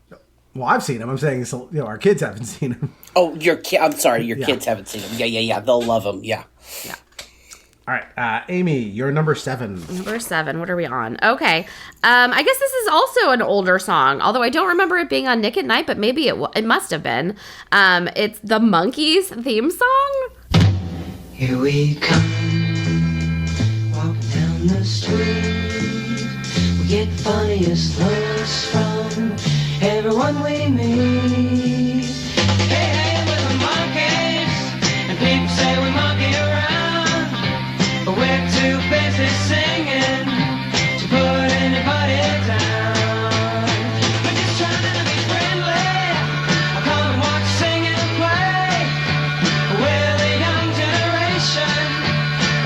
Well, I've seen them. I'm saying, so, our kids haven't seen them. Oh, I'm sorry, your kids haven't seen them. Yeah. They'll love them. Yeah. All right, Amy, you're number 7. Number 7. What are we on? Okay. I guess this is also an older song, although I don't remember it being on Nick at Night, but maybe it must have been. It's the Monkees theme song. Here we come, walking down the street. We get funniest looks from everyone we meet. Hey, we're the Monkees, and people say we monkey around, but we're too busy singing to put anybody down. We're just trying to be friendly. I'll come and watch, sing and play. We're the young generation,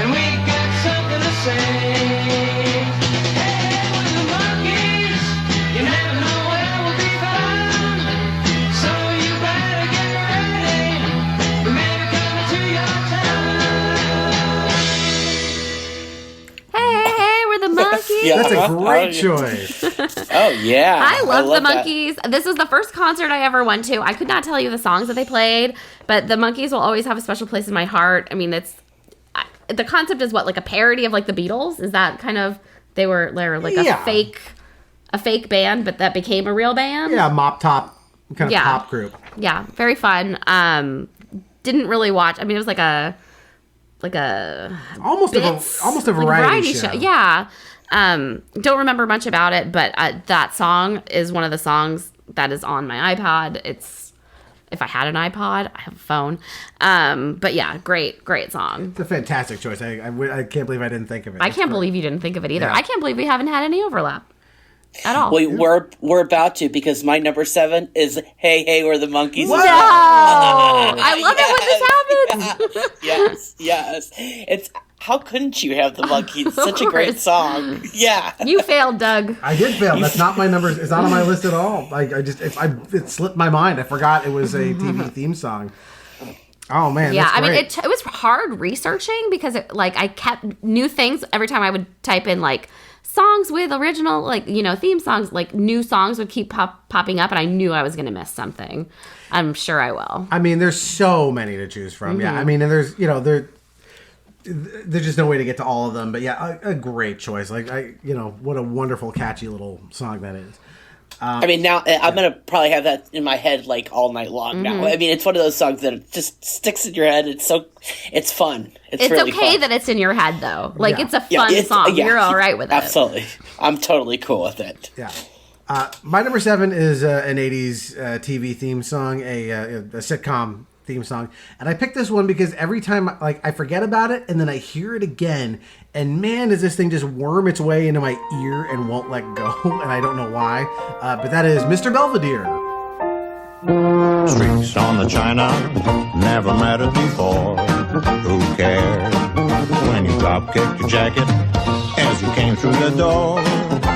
and we got something to say. Yeah, that's a great choice. Oh, yeah. I love the Monkees. This was the first concert I ever went to. I could not tell you the songs that they played, but the Monkees will always have a special place in my heart. I mean, the concept is what, like a parody of like the Beatles? Is that kind of, they're like a fake band, but that became a real band? Yeah, mop top kind of pop group. Yeah, very fun. Didn't really watch. I mean, it was like a almost a variety show. Yeah. Don't remember much about it, but that song is one of the songs that is on my iPod. It's, if I had an iPod, I have a phone. But yeah, great song. It's a fantastic choice. I can't believe I didn't think of it. I can't believe you didn't think of it either. Yeah. I can't believe we haven't had any overlap at all. Well, we're about to, because my number 7 is Hey Hey We're the Monkees. No! I love it when this happens. Yes. It's, how couldn't you have the Monkees? Such a great song. Yeah. You failed, Doug. I did fail. That's not my number. It's not on my list at all. It slipped my mind. I forgot it was a TV theme song. Oh man. Yeah, that's great. I mean, it was hard researching because I kept new things every time I would type in like songs with original, theme songs, like new songs would keep popping up, and I knew I was going to miss something. I'm sure I will. I mean, there's so many to choose from. Mm-hmm. Yeah, I mean, and there's just no way to get to all of them. But yeah, a great choice. What a wonderful, catchy little song that is. I mean, now I'm going to probably have that in my head like all night long now. I mean, it's one of those songs that just sticks in your head. It's fun. It's really okay fun. that it's in your head, though. Like, it's a fun song. Yeah, you're all right with it. Absolutely. I'm totally cool with it. Yeah. My number 7 is an 80s TV theme song, a sitcom theme song. And I picked this one because every time I forget about it and then I hear it again, and man, does this thing just worm its way into my ear and won't let go, and I don't know why. But that is Mr. Belvedere. Streaks on the china, never mattered before. Who cared when you drop kicked your jacket as you came through the door?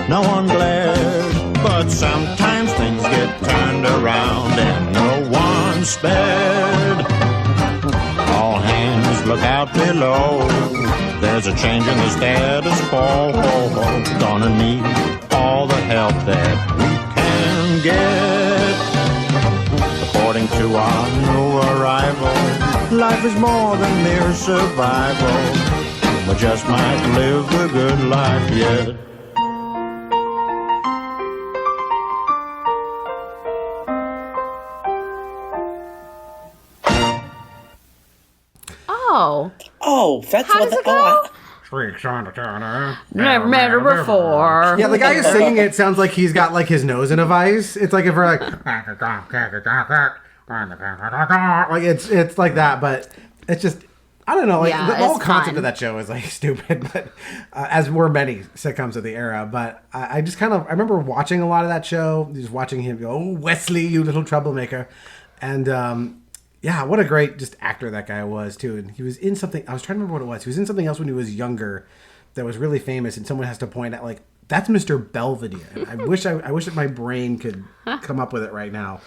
No one glared, but sometimes things get turned around and no one spared. All hands look out below. There's a change in the status quo. Gonna need all the help that we can get. According to our new arrival, life is more than mere survival. We just might live the good life yet. Oh, that's how what does it go? freaks on the corner. Never met her before. Yeah, the guy who's singing it sounds like he's got like his nose in a vice. It's like if we're like it's like that, but it's just I don't know. Like Yeah, the whole it's concept fun. of that show is like stupid, but as were many sitcoms of the era. But I just kind of I remember watching a lot of that show, just watching him go, "Oh, Wesley, you little troublemaker," and yeah, what a great just actor that guy was too. And he was in something. I was trying to remember what it was. He was in something else when he was younger that was really famous, and someone has to point out like that's Mr. Belvedere. And I wish that my brain could come up with it right now.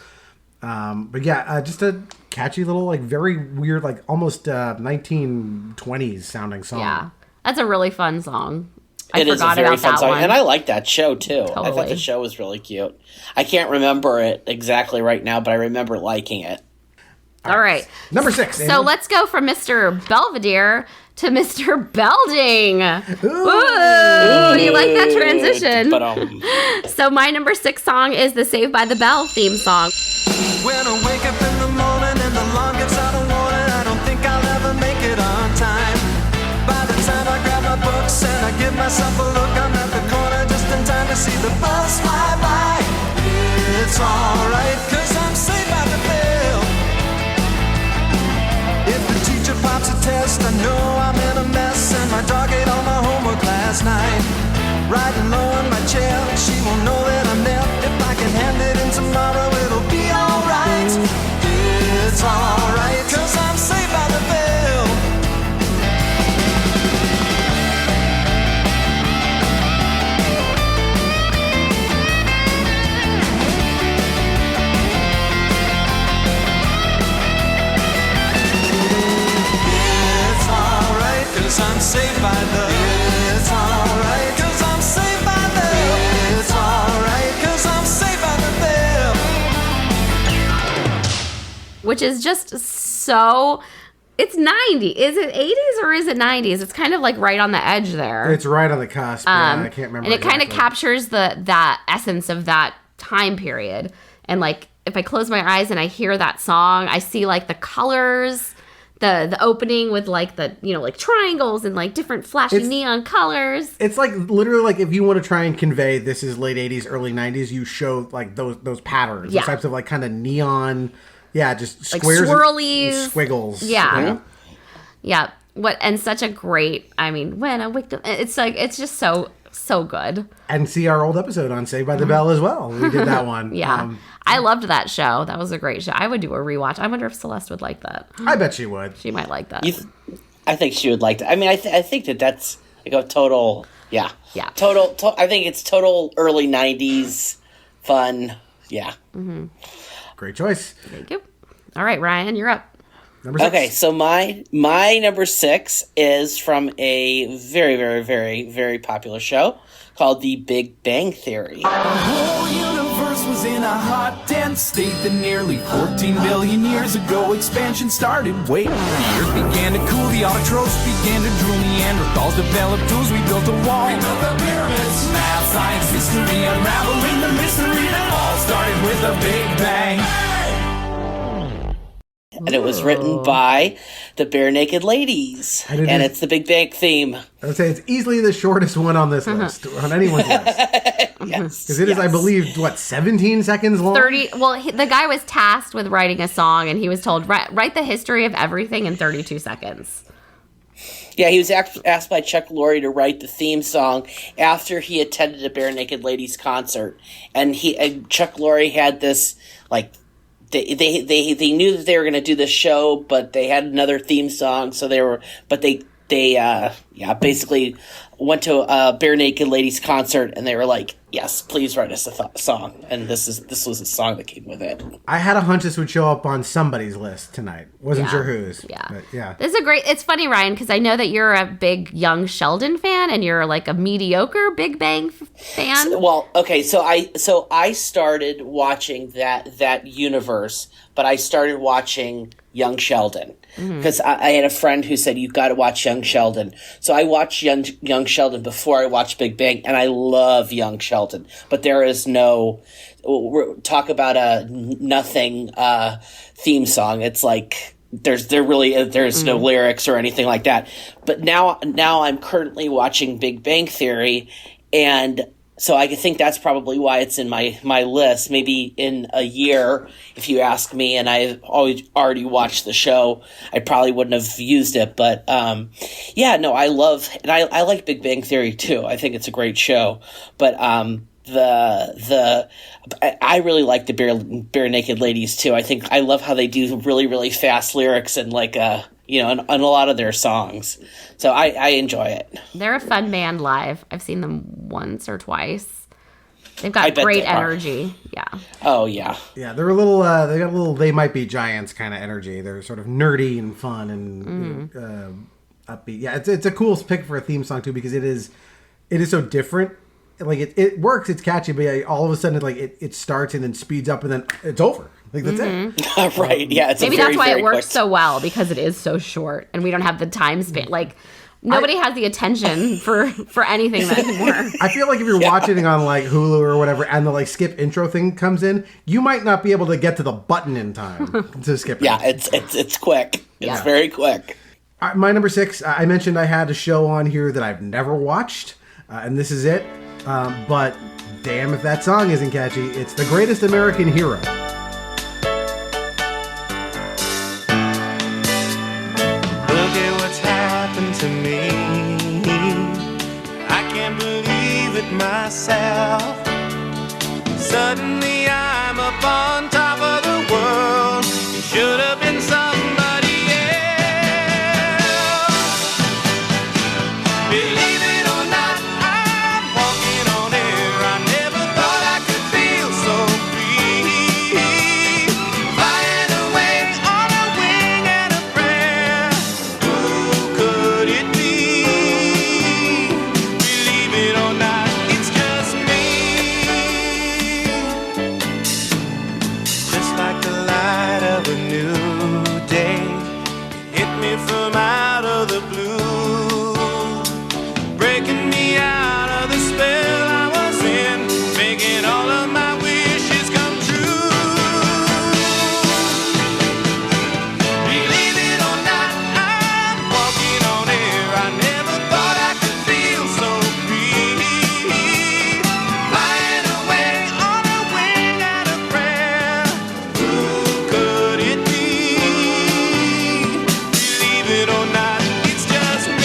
But yeah, just a catchy little, like very weird, like almost 1920s sounding song. Yeah, that's a really fun song. It is a very fun song, one. and I like that show too. I thought Totally. the show was really cute. I can't remember it exactly right now, but I remember liking it. All right. Number 6. So let's go from Mr. Belvedere to Mr. Belding. Ooh, you like that transition? So my number 6 song is the Saved by the Bell theme song. When I wake up in the morning and the alarm gets out of warning, I don't think I'll ever make it on time. By the time I grab my books and I give myself a look, I'm at the corner just in time to see the bus fly by. It's alright, cause I'm saved by the bell. If the teacher pops a test, I know I'm in a mess, and my dog ate all my homework last night. Riding low in my chair, she won't know that I'm there. If I can hand it in tomorrow, it'll be alright. It's alright, cause I'm saved by the bell. It's alright, cause I'm saved by the. It's alright, cause I'm saved by the. It's alright, cause I'm saved by the bell. Which is just so... It's 90. Is it 80s or is it 90s? It's kind of like right on the edge there. It's right on the cusp. Yeah, I can't remember. And it kind of exactly. captures that essence of that time period. And like, if I close my eyes and I hear that song, I see like the colors, the opening with like the, you know, like triangles and like different flashy neon colors. It's like literally like if you want to try and convey this is late 80s, early 90s, you show like those patterns, Yeah. those types of like kind of neon, just Like squares, swirlies. and squiggles. Yeah. Yeah. And such a great, I mean, when I wake up, it's like, it's just so good. And see our old episode on Saved by the Bell as well. We did that one. Yeah. I loved that show. That was a great show. I would do a rewatch. I wonder if Celeste would like that. I bet she would. She might like that. I think she would like that. I mean, I think that's like a total, Yeah. I think it's total early 90s fun. Yeah. Mm-hmm. Great choice. Thank you. All right, Ryan, you're up. Number 6. Okay, so my number 6 is from a very, very, very, very popular show called The Big Bang Theory. The whole universe was in a hot, dense state that nearly 14 billion years ago expansion started. Wait, the earth began to cool, the autotrophs began to drool, Neanderthals developed tools, we built a wall. We built the pyramids, math, science, history, unraveling the mystery that all started with a Big Bang. And it was written by the Bare Naked Ladies. And it's the Big Bang theme. I would say it's easily the shortest one on this list, on anyone's list. Yes. Because it is, I believe, 17 seconds long? 30. Well, the guy was tasked with writing a song, and he was told, write the history of everything in 32 seconds. Yeah, he was asked by Chuck Lorre to write the theme song after he attended a Bare Naked Ladies concert. And Chuck Lorre had this, like, they knew that they were going to do this show, but they had another theme song, so they basically went to a Bare Naked Ladies concert, and they were like, yes, please write us a song. And this was a song that came with it. I had a hunch this would show up on somebody's list tonight. Wasn't sure whose. Yeah. But yeah. This is it's funny, Ryan, because I know that you're a big Young Sheldon fan, and you're like a mediocre Big Bang fan. Well, okay, so I started watching that universe, but I started watching Young Sheldon because I had a friend who said, you've got to watch Young Sheldon. So I watched Young Sheldon before I watched Big Bang, and I love Young Sheldon. But there is talk about a nothing theme song. It's like there's no lyrics or anything like that. But now I'm currently watching Big Bang Theory, and so I think that's probably why it's in my list. Maybe in a year, if you ask me, and I've already watched the show, I probably wouldn't have used it. But I like Big Bang Theory too. I think it's a great show. But I really like the Bare Naked Ladies too. I love how they do really, really fast lyrics and in a lot of their songs. So I enjoy it. They're a fun band live. I've seen them once or twice. They've got great energy. Yeah. Oh yeah. Yeah, they're a little. They got a little. They Might Be Giants kind of energy. They're sort of nerdy and fun and upbeat. Yeah, it's a cool pick for a theme song too because it is so different. Like it works. It's catchy, but all of a sudden it starts and then speeds up and then it's over. Like that's it. Right. Yeah. It's maybe that's why it works so well because it is so short and we don't have the time span. Like nobody has the attention for anything anymore. I feel like if you're watching it on like Hulu or whatever and the skip intro thing comes in, you might not be able to get to the button in time to skip it. Yeah, it's quick. It's very quick. My number 6, I mentioned I had a show on here that I've never watched, and this is it. But damn if that song isn't catchy. It's The Greatest American Hero. Look at what's happened to me. I can't believe it myself. Suddenly I'm up on top of the world. It should have been somebody else. Believe it or not, I'm walking on air. I never thought I could feel so free. Flying away on a wing and a prayer. Who could it be? Believe it or not, it's just me. Just like the light of a new day, hit me from out of the blue, breaking me out of the spell I was in, making all of my wishes come true. Believe it or not, I'm walking on air. I never thought I could feel so free. Flying away on a wing and a prayer. Who could it be? Believe it or not, it's just me.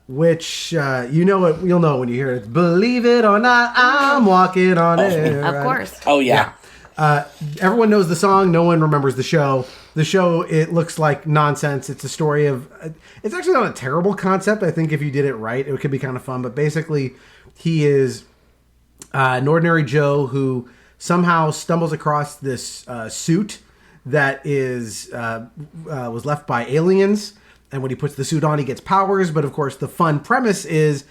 Which you'll know when you hear it. Believe it or not, I'm walking on air. Of course. Oh yeah. Everyone knows the song. No one remembers the show. The show, it looks like nonsense. It's a story of... It's actually not a terrible concept. I think if you did it right, it could be kind of fun. But basically, he is an ordinary Joe who somehow stumbles across this suit that was left by aliens. And when he puts the suit on, he gets powers. But of course, the fun premise is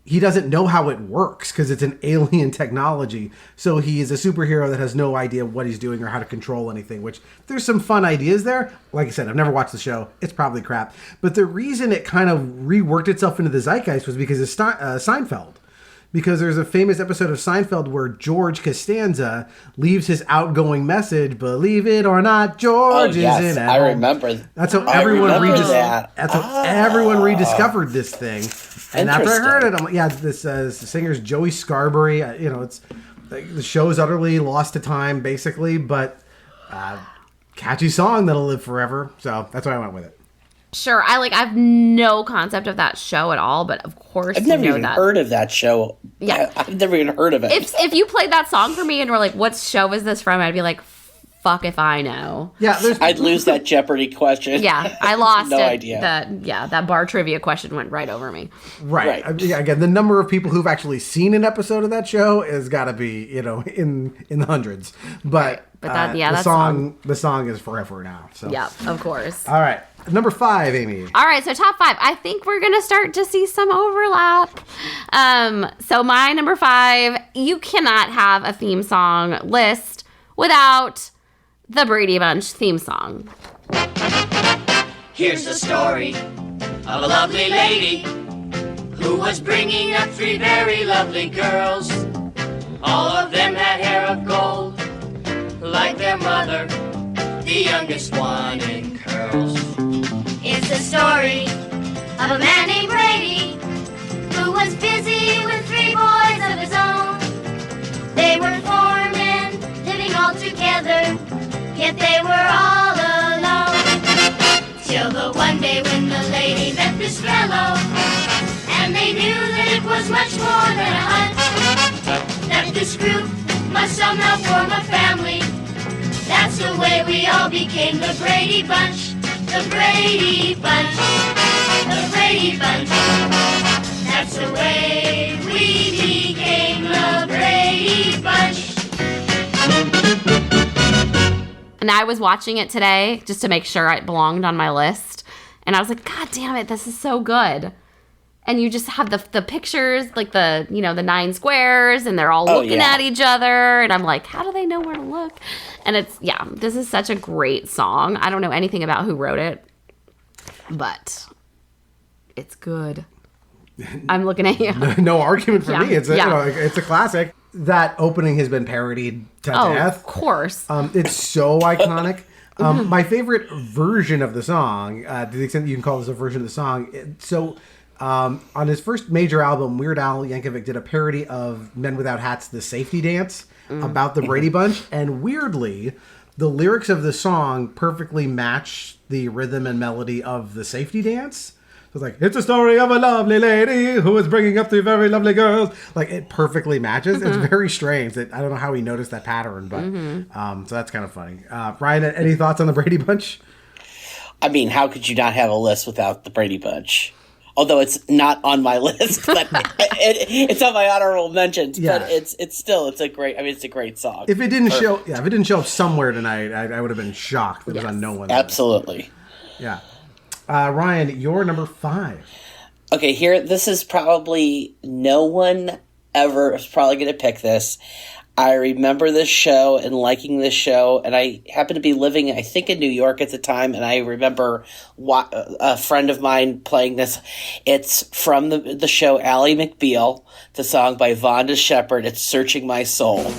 he doesn't know how it works because it's an alien technology. So he is a superhero that has no idea what he's doing or how to control anything, which there's some fun ideas there. Like I said, I've never watched the show. It's probably crap. But the reason it kind of reworked itself into the zeitgeist was because of Seinfeld. Because there's a famous episode of Seinfeld where George Costanza leaves his outgoing message, believe it or not, George is in it. I remember. That's how everyone everyone rediscovered this thing. And after I heard it, I'm like, yeah, this singer's Joey Scarberry. It's the show's utterly lost to time, basically, but catchy song that'll live forever. So that's why I went with it. Sure, I have no concept of that show at all, but of course I've never even heard of that show. Yeah, I've never even heard of it. If you played that song for me and were like, "What show is this from?" I'd be like, "Fuck if I know." Yeah, I'd lose that Jeopardy question. Yeah, I lost no it. idea. That bar trivia question went right over me. Right. Again, the number of people who've actually seen an episode of that show has got to be in the hundreds. But the song is forever now. So yeah, of course. All right. Number 5, Amy. All right, so top 5. I think we're going to start to see some overlap. So my number 5, you cannot have a theme song list without the Brady Bunch theme song. Here's the story of a lovely lady who was bringing up 3 very lovely girls. All of them had hair of gold, like their mother, the youngest one in curls. It's the story of a man named Brady who was busy with 3 boys of his own. They were 4 men living all together, yet they were all alone. Till the one day when the lady met this fellow, and they knew that it was much more than a hunt, that this group must somehow form a family. That's the way we all became the Brady Bunch, the Brady Bunch, the Brady Bunch. That's the way we became the Brady Bunch. And I was watching it today just to make sure it belonged on my list. And I was like, God damn it, this is so good. And you just have the pictures, like the 9 squares, and they're all looking at each other. And I'm like, how do they know where to look? And this is such a great song. I don't know anything about who wrote it, but it's good. I'm looking at you. No argument for me. It's Yeah. it's a classic. That opening has been parodied to death. Of course. It's so iconic. My favorite version of the song, to the extent that you can call this a version of the song. On his first major album, Weird Al Yankovic did a parody of Men Without Hats, The Safety Dance, about the Brady Bunch. And weirdly, the lyrics of the song perfectly match the rhythm and melody of the Safety Dance. So it's like, it's a story of a lovely lady who is bringing up 3 very lovely girls. Like, it perfectly matches. It's very strange. I don't know how he noticed that pattern, but so that's kind of funny. Ryan, any thoughts on the Brady Bunch? I mean, how could you not have a list without the Brady Bunch? Although it's not on my list, but it's on my honorable mentions. Yeah. But it's a great song. If it didn't show up somewhere tonight, I would have been shocked that it was on no one's Absolutely. list. Yeah. Ryan, you're number 5. Okay, this is probably no one ever is probably going to pick this. I remember this show and liking this show, and I happened to be living, I think, in New York at the time, and I remember a friend of mine playing this. It's from the show Ally McBeal, the song by Vonda Shepard, It's Searching My Soul.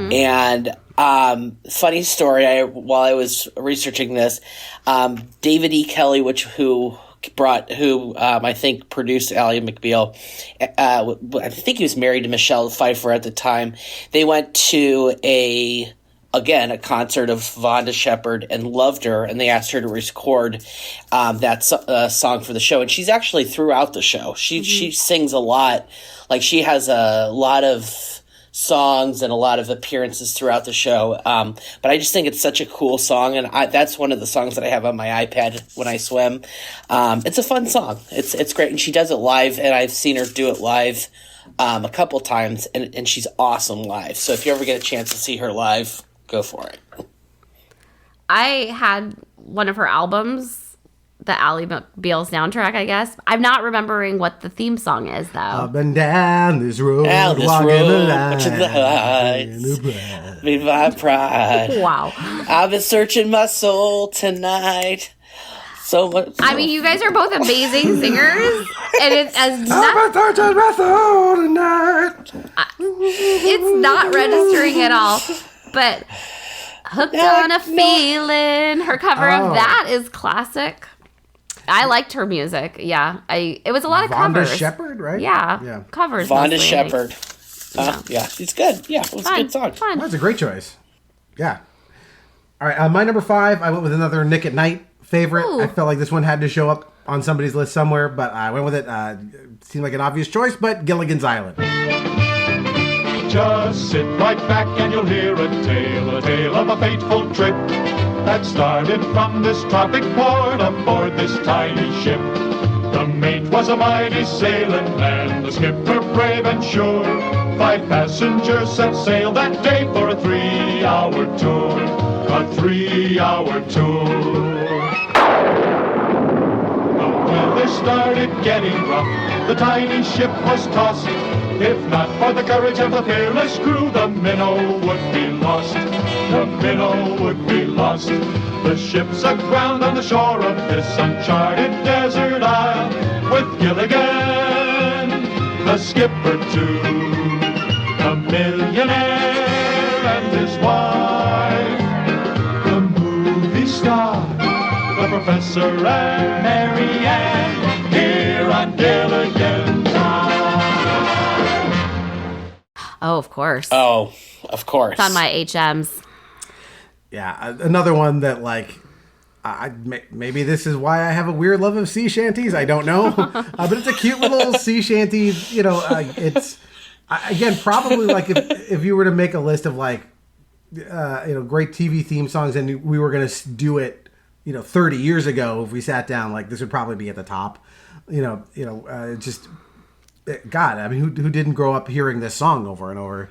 And funny story, while I was researching this, David E. Kelly, who I think produced Ally McBeal, I think he was married to Michelle Pfeiffer at the time. They went to a concert of Vonda Shepard and loved her, and they asked her to record that song for the show. And she's actually throughout the show. She sings a lot. Like, she has a lot of songs and a lot of appearances throughout the show. But I just think it's such a cool song, and that's one of the songs that I have on my iPad when I swim. It's a fun song. It's great, and she does it live, and I've seen her do it live a couple times, and she's awesome live. So if you ever get a chance to see her live, go for it. I had one of her albums, the Ally McBeal soundtrack, I guess. I'm not remembering what the theme song is, though. Up and down this road, watching the lights, be my pride. Wow. I've been searching my soul tonight. So much. I mean, you guys are both amazing singers, and it's as I've been searching my soul tonight. It's not registering at all, but Hooked on a Feeling, her cover of that is classic. I liked her music. Yeah, it was a lot of Vonda covers. Shepard, right? Yeah, covers. Vonda mostly. Shepard. Yeah, it's good. Yeah, it was a good song. Fun. That's a great choice. Yeah. All right, my number 5, I went with another Nick at Night favorite. Ooh. I felt like this one had to show up on somebody's list somewhere, but I went with it. Seemed like an obvious choice, but Gilligan's Island. Just sit right back and you'll hear a tale of a fateful trip that started from this tropic port aboard this tiny ship. The mate was a mighty sailing man, the skipper brave and sure. 5 passengers set sail that day for a 3-hour tour. A 3-hour tour. The weather started getting rough. The tiny ship was tossed. If not for the courage of the fearless crew, the minnow would be lost. The minnow would be lost. The ship's aground on the shore of this uncharted desert isle, with Gilligan, the skipper too, a millionaire and his wife, the movie star, the professor and Mary Ann, here on Gilligan's Island. Oh, of course. Oh, of course. It's on my HMs. Yeah, another one that like, maybe this is why I have a weird love of sea shanties. I don't know, but it's a cute little sea shanty. You know, it's again probably like if you were to make a list of like, great TV theme songs, and we were gonna do it, 30 years ago, if we sat down, like this would probably be at the top. Just God, I mean, who didn't grow up hearing this song over and over?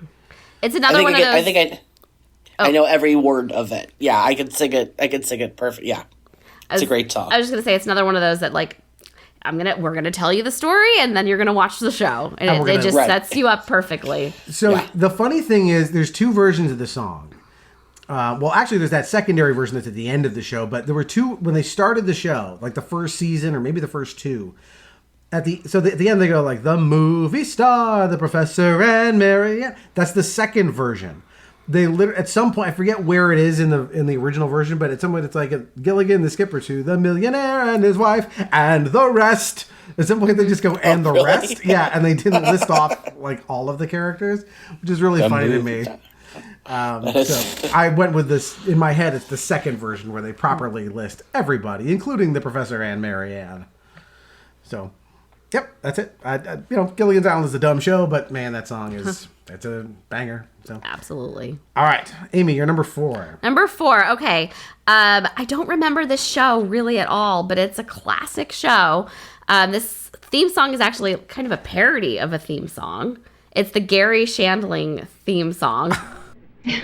It's another one of those. I know every word of it. Yeah, I can sing it. I can sing it perfect. Yeah, it's a great song. I was just gonna say it's another one of those that like we're gonna tell you the story and then you're gonna watch the show, and it just sets you up perfectly. So the funny thing is, there's 2 versions of the song. Well, actually, there's that secondary version that's at the end of the show, but there were 2 when they started the show, like the first season or maybe the first 2. At the end they go like the movie star, the professor and Mary. That's the second version. They literally at some point, I forget where it is in the original version, but at some point it's like Gilligan the skipper to the millionaire and his wife and the rest. At some point they just go and the rest. Yeah, and they didn't list off like all of the characters, which is really funny to me. So I went with this in my head. It's the second version where they properly list everybody, including the professor and Mary Ann. So. Yep, that's it. Gilligan's Island is a dumb show, but man, that song it's a banger. So absolutely. All right, Amy, you're number 4. Number 4. Okay, I don't remember this show really at all, but it's a classic show. This theme song is actually kind of a parody of a theme song. It's the Gary Shandling theme song. This is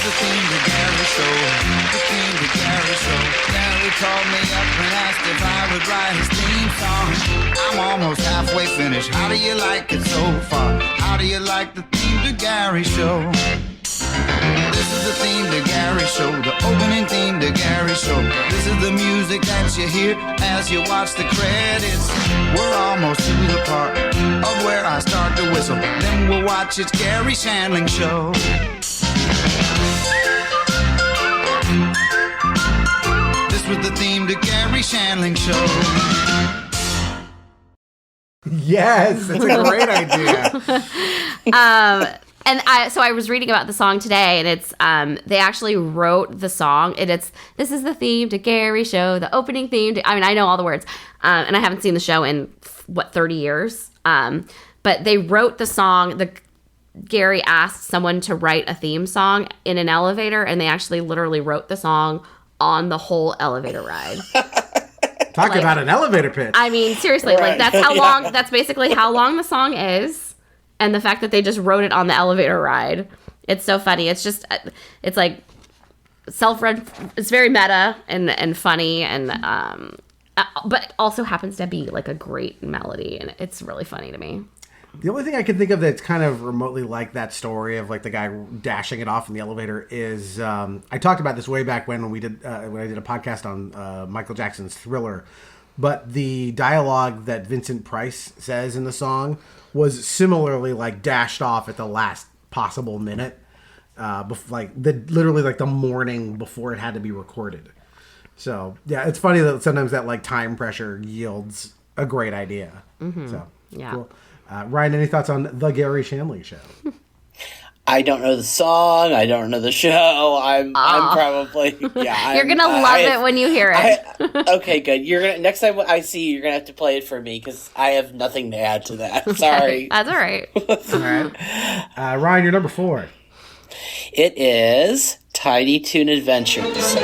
the theme to Gary Show. The theme to Gary Show. Gary called me up and asked if I would write his theme song. I'm almost halfway finished. How do you like it so far? How do you like the theme to Gary Show? This is the theme to Gary Show, the opening theme to Gary Show. This is the music that you hear as you watch the credits. We're almost to the part of where I start to whistle. Then we'll watch It's Gary Shandling Show. This was the theme to Gary Shandling Show. Yes, it's a great idea. And I was reading about the song today, and it's they actually wrote the song, and this is the theme to Gary Show, the opening theme to, I know all the words, and I haven't seen the show in 30 years, but they wrote the song. Gary asked someone to write a theme song in an elevator, and they actually literally wrote the song on the whole elevator ride. Talk about an elevator pitch. I mean, seriously, Right. that's how long. That's basically how long the song is. And the fact that they just wrote it on the elevator ride. It's so funny. It's just, it's like it's very meta and funny, and but also happens to be like a great melody, and it's really funny to me. The only thing I can think of that's kind of remotely like that story of like the guy dashing it off in the elevator is I talked about this way back when I did a podcast on Michael Jackson's Thriller, but the dialogue that Vincent Price says in the song was similarly like dashed off at the last possible minute, literally like the morning before it had to be recorded. So yeah, it's funny that sometimes that like time pressure yields a great idea. So Yeah. cool. Ryan, any thoughts on The Gary Shandling Show? I don't know the song. I don't know the show. I'm probably You're gonna love it when you hear it. Okay, good. You're gonna next time I see you, you're gonna have to play it for me because I have nothing to add to that. Sorry. That's all right. All right. Ryan, you're number 4. It is Tiny Toon Adventures.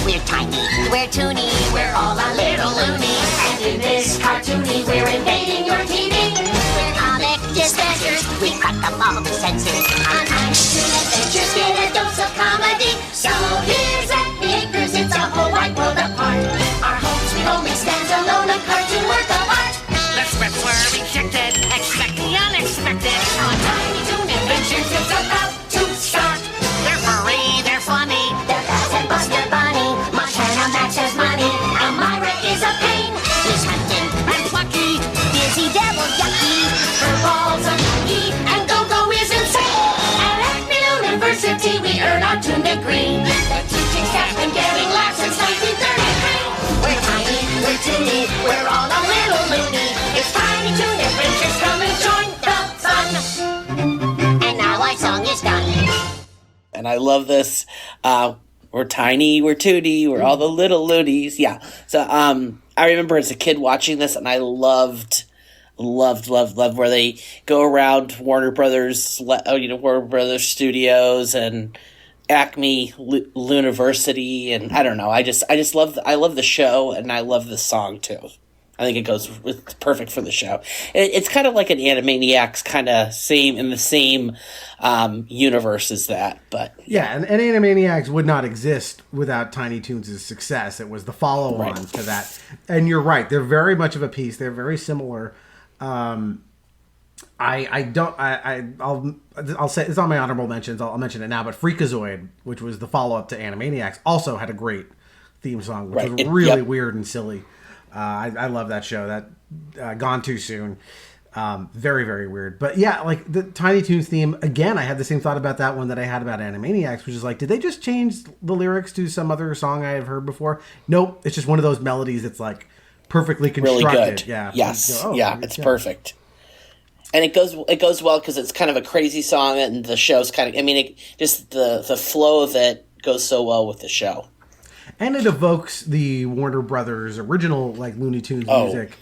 We're tiny, we're toony, we're all a little loony. And in this cartoony, we're invading your TV. We're comic dispensers, we crack up all the senses. On Tiny Toon Adventures, get a dose of comedy. So here's at the acres, it's a whole wide world apart. Our home sweet home, it stands alone, a cartoon work of art. The scripts were rejected, expect the unexpected. On Tiny Toon Adventures, it's about to start. They're furry, they're funny. They're Baz and Buster Bunny. Montana Max has money. Elmira is a pain. He's hunting and plucky. Busy devil yucky. Furballs are yucky. And Go-Go is insane. At Acme University, we earn our Toon degree. The teaching staff's been getting laughs since 1933. We're tiny, we're toony, we're all a little loony. It's Tiny Toon Adventures, come and join the fun. And now our song is done. And I love this. We're tiny, we're tooty, we're all the little loonies. Yeah. So I remember as a kid watching this, and I loved where they go around Warner Brothers, Warner Brothers Studios and Acme University, and I don't know. I love the show, and I love the song too. I think it's perfect for the show. It's kind of like an Animaniacs kind of in the same universe as that, but yeah, and Animaniacs would not exist without Tiny Toons' success. It was the follow-on to that, and you're right. They're very much of a piece. They're very similar. I'll say it's on my honorable mentions. I'll mention it now. But Freakazoid, which was the follow-up to Animaniacs, also had a great theme song, which was really weird and silly. I love that show. That Gone Too Soon. Very, very weird. But yeah, like the Tiny Toons theme, again, I had the same thought about that one that I had about Animaniacs, which is like, did they just change the lyrics to some other song I have heard before? Nope. It's just one of those melodies that's like perfectly constructed. Really good. Yeah. Yes. It's perfect. And it goes well because it's kind of a crazy song, and the show's kind of, the flow of it goes so well with the show. And it evokes the Warner Brothers original like Looney Tunes music,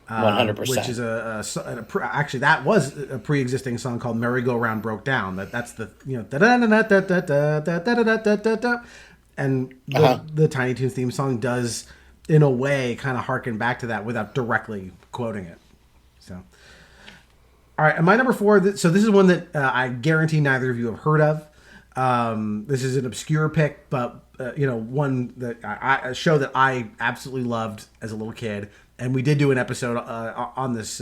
100%. Which is actually that was a pre-existing song called "Merry Go Round Broke Down." That's the and the Tiny Toons theme song does in a way kind of harken back to that without directly quoting it. So, all right, and my number 4. So this is one that I guarantee neither of you have heard of. This is an obscure pick, but one that a show that I absolutely loved as a little kid, and we did do an episode on this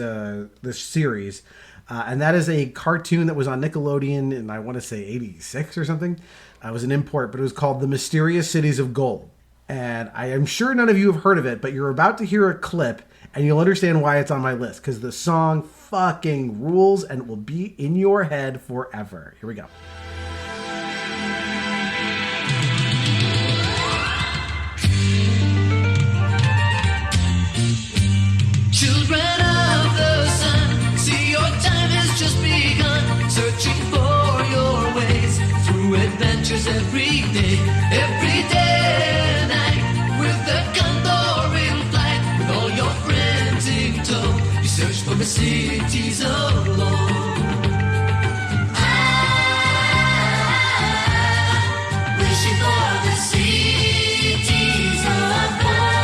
series, and that is a cartoon that was on Nickelodeon in, I want to say, 86 or something. It was an import, but it was called The Mysterious Cities of Gold, and I am sure none of you have heard of it, but you're about to hear a clip, and you'll understand why it's on my list, because the song fucking rules, and it will be in your head forever. Here we go. Children of the sun, see your time has just begun. Searching for your ways through adventures every day and night. With the condor in flight, with all your friends in tow, you search for the cities alone. Wishing for the cities of gold.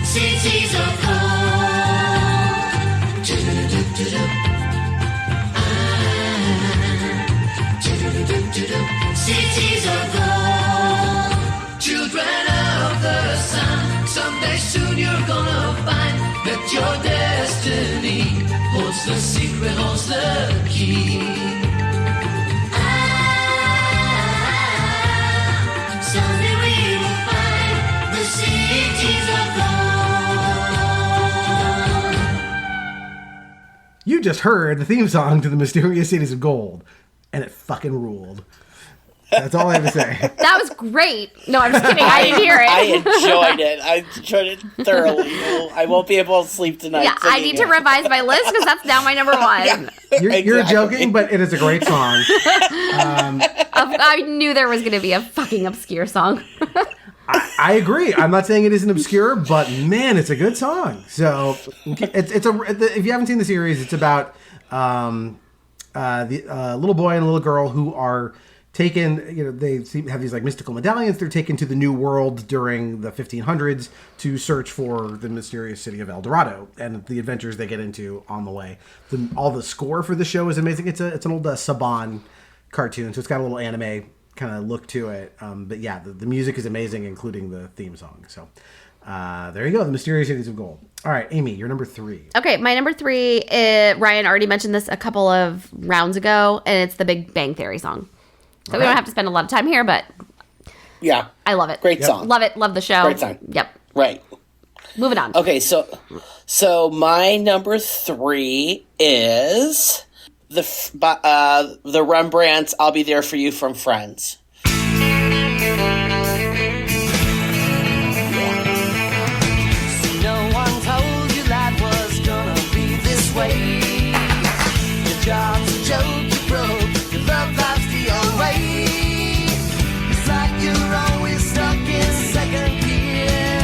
Cities of gold. Cities of gold. Children of the sun, someday soon you're gonna find that your destiny holds the secret, holds the key. Someday we will find the cities just heard the theme song to the Mysterious Cities of Gold, and it fucking ruled. That's all I have to say. That was great. No, I'm just kidding. I didn't hear it. I enjoyed it. I enjoyed it thoroughly. I won't be able to sleep tonight. Yeah, I need to revise my list because that's now my number one. Yeah, You're joking, but it is a great song. I knew there was going to be a fucking obscure song. I agree. I'm not saying it isn't obscure, but man, it's a good song. So if you haven't seen the series, it's about the little boy and a little girl who are taken, they have these like mystical medallions. They're taken to the New World during the 1500s to search for the mysterious city of El Dorado and the adventures they get into on the way. All the score for the show is amazing. It's an old Saban cartoon, so it's got a little anime kind of look to it. But yeah, the music is amazing, including the theme song. So there you go, the Mysterious Cities of Gold. All right, Amy, you're number 3. Okay, my number 3, Ryan already mentioned this a couple of rounds ago, and it's the Big Bang Theory song. So we don't have to spend a lot of time here, but yeah, I love it. Great song. Love it. Love the show. Great song. Yep. Right. Moving on. Okay, so my number 3 is the Rembrandts' "I'll Be There for You" from Friends. No one told you life was gonna be this way. Your job's a joke, you broke. Your love life's the old way. It's like you're always stuck in second gear.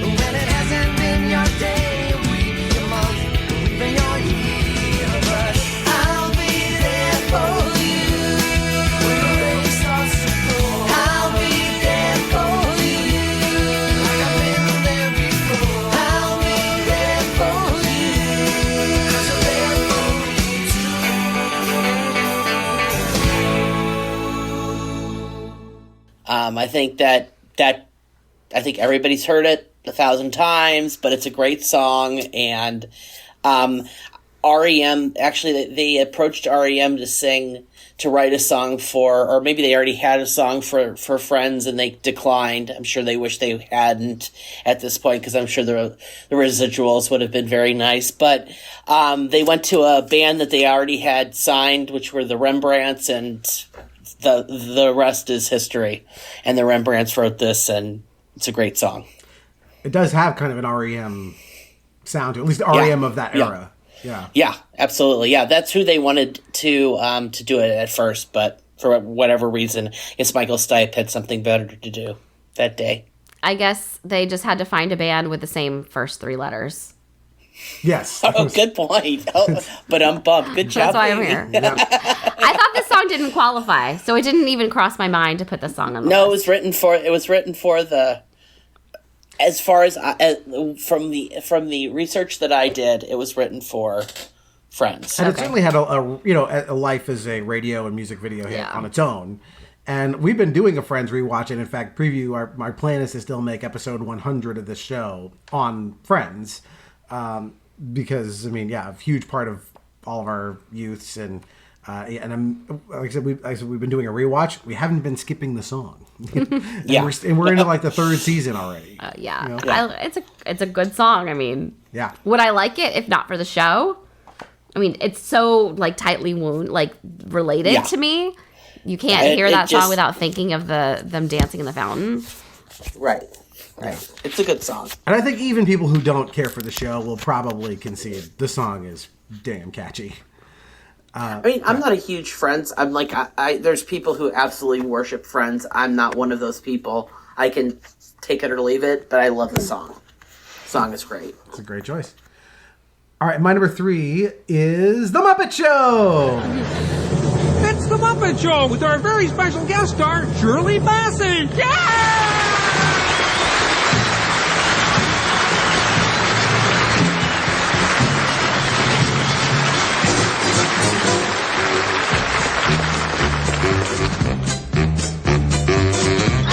When it hasn't been your day, a week, a month, even your year. But I'll be there for you when the rain starts to pour. I'll be there for you like I've been there before. I'll be there for you 'cause I'm there for you too. I think that I think everybody's heard it 1,000 times, but it's a great song. And REM, actually, they approached REM to write a song for, or maybe they already had a song for Friends and they declined. I'm sure they wish they hadn't at this point, because I'm sure the residuals would have been very nice. But they went to a band that they already had signed, which were the Rembrandts, and the rest is history. And the Rembrandts wrote this, and it's a great song. It does have kind of an REM sound to it, at least REM of that era. Yeah, absolutely. Yeah, that's who they wanted to do it at first, but for whatever reason, I guess Michael Stipe had something better to do that day. I guess they just had to find a band with the same first 3 letters. Yes. Oh, good point. But I'm bummed. Good job. That's why I'm here. I thought this song didn't qualify, so it didn't even cross my mind to put this song on the list. It was written for the. As far as from the research that I did, it was written for Friends, and it certainly had a life as a radio and music video hit on its own. And we've been doing a Friends rewatch, and in fact, preview. Our plan is to still make episode 100 of this show on Friends, because a huge part of all of our youths and I'm like I said, we've been doing a rewatch. We haven't been skipping the song. We're into like the 3rd season already. It's a good song. I mean, would I like it if not for the show? I mean, it's so like tightly related to me. You can't hear that song without thinking of them dancing in the fountain. Right. It's a good song. And I think even people who don't care for the show will probably concede the song is damn catchy. I'm not a huge Friends. I'm like, there's people who absolutely worship Friends. I'm not one of those people. I can take it or leave it, but I love the song. The song is great. It's a great choice. All right, my number 3 is The Muppet Show. It's The Muppet Show with our very special guest star, Shirley Bassey. Yeah!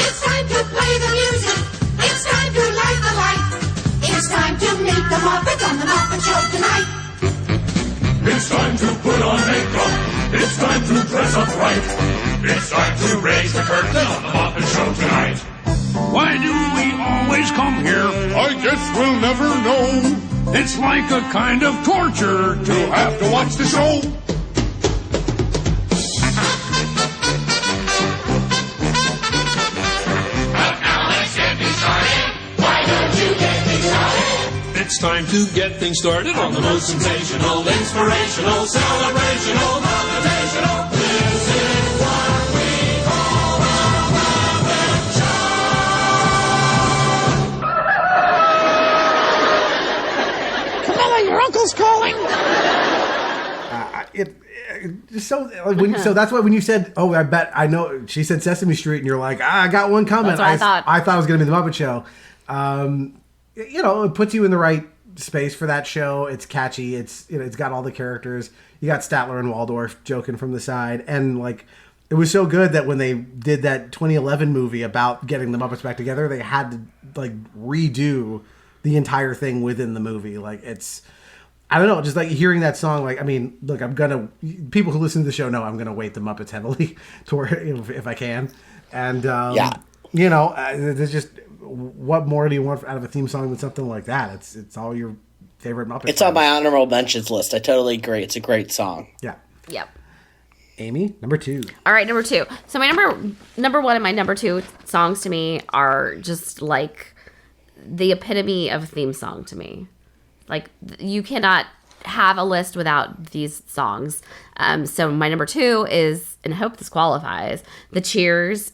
It's time to play the music. It's time to light the light. It's time to meet the Muppets on the Muppet Show tonight. It's time to put on makeup. It's time to dress up right. It's time to raise the curtain on the Muppet Show tonight. Why do we always come here? I guess we'll never know. It's like a kind of torture to have to watch the show. But now let's get things started. Why don't you get things started? It's time to get things started on the most sensational, inspirational, celebrational, motivational. This is what we call the Muppet Show. Camilla, your uncle's calling. So that's why when you said, "Oh, I bet I know," she said Sesame Street, and you're like, "I got one coming." That's what I thought. I thought it was going to be the Muppet Show. It puts you in the right space for that show. It's catchy. It's got all the characters. You got Statler and Waldorf joking from the side, and like it was so good that when they did that 2011 movie about getting the Muppets back together, they had to like redo the entire thing within the movie. Like it's, I don't know, just like hearing that song. Like, I mean, look, people who listen to the show know I'm gonna weight the Muppets heavily toward if I can, and there's just. What more do you want out of a theme song than something like that? It's all your favorite Muppet It's songs. on my honorable mentions list. I totally agree. It's a great song. Yeah. Yep. Amy, number 2. All right, number 2. So my number 1 and my number 2 songs to me are just like the epitome of a theme song to me. Like you cannot have a list without these songs. So my number 2 is, and I hope this qualifies, the Cheers.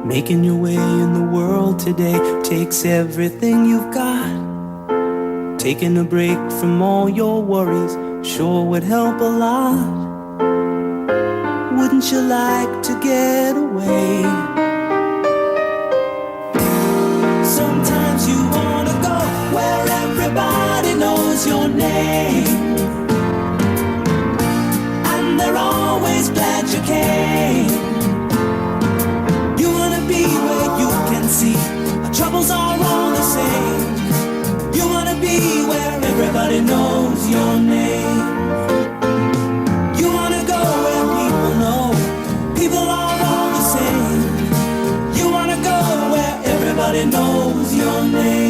Making your way in the world today takes everything you've got. Taking a break from all your worries sure would help a lot. Wouldn't you like to get away? Sometimes you wanna go where everybody knows your name, and they're always glad you came. Be where you can see our troubles are all the same. You wanna be where everybody knows your name. You wanna go where people know people are all the same. You wanna go where everybody knows your name.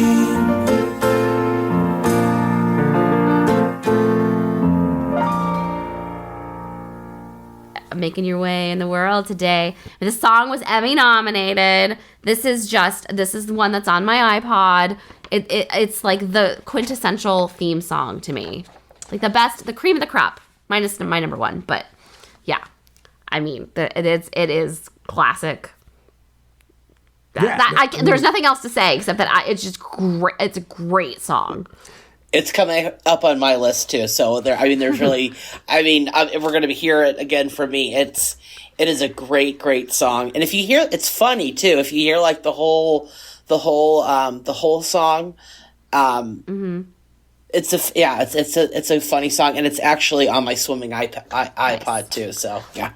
Making your way in the world today. This song was Emmy nominated. This is the one that's on my iPod. It's like the quintessential theme song to me. Like the cream of the crop. Minus my number 1, but yeah. I mean, it is classic. There's nothing else to say except that it's just great. It's a great song. It's coming up on my list too. So there's really, if we're going to hear it again from me, it is a great, great song. And if you hear, it's funny too. If you hear like the whole song, it's a funny song, and it's actually on my swimming iPod too. So yeah.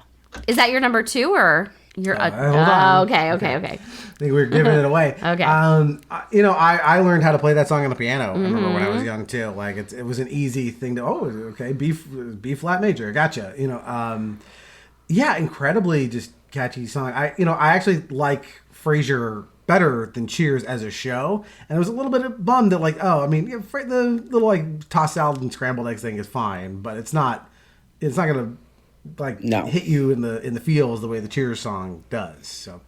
Is that your number 2 or your? Hold on. Okay. I think we're giving it away. Okay. I learned how to play that song on the piano. I remember when I was young too. like it was an easy thing to B flat major, gotcha. Incredibly just catchy song. I actually like Frasier better than Cheers as a show, and I was a little bit bummed that the little like tossed salad and scrambled eggs thing is fine, but it's not gonna hit you in the feels the way the Cheers song does. So.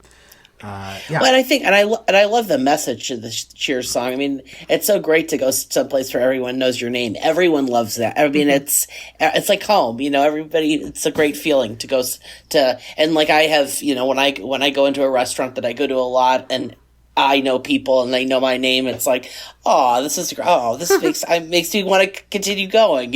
Well, and I love the message of the Cheers song. I mean, it's so great to go someplace where everyone knows your name. Everyone loves that. I mean, it's like home. Everybody. It's a great feeling to go to. And like I have, when I go into a restaurant that I go to a lot, and I know people and they know my name, it's like, this makes me want to continue going.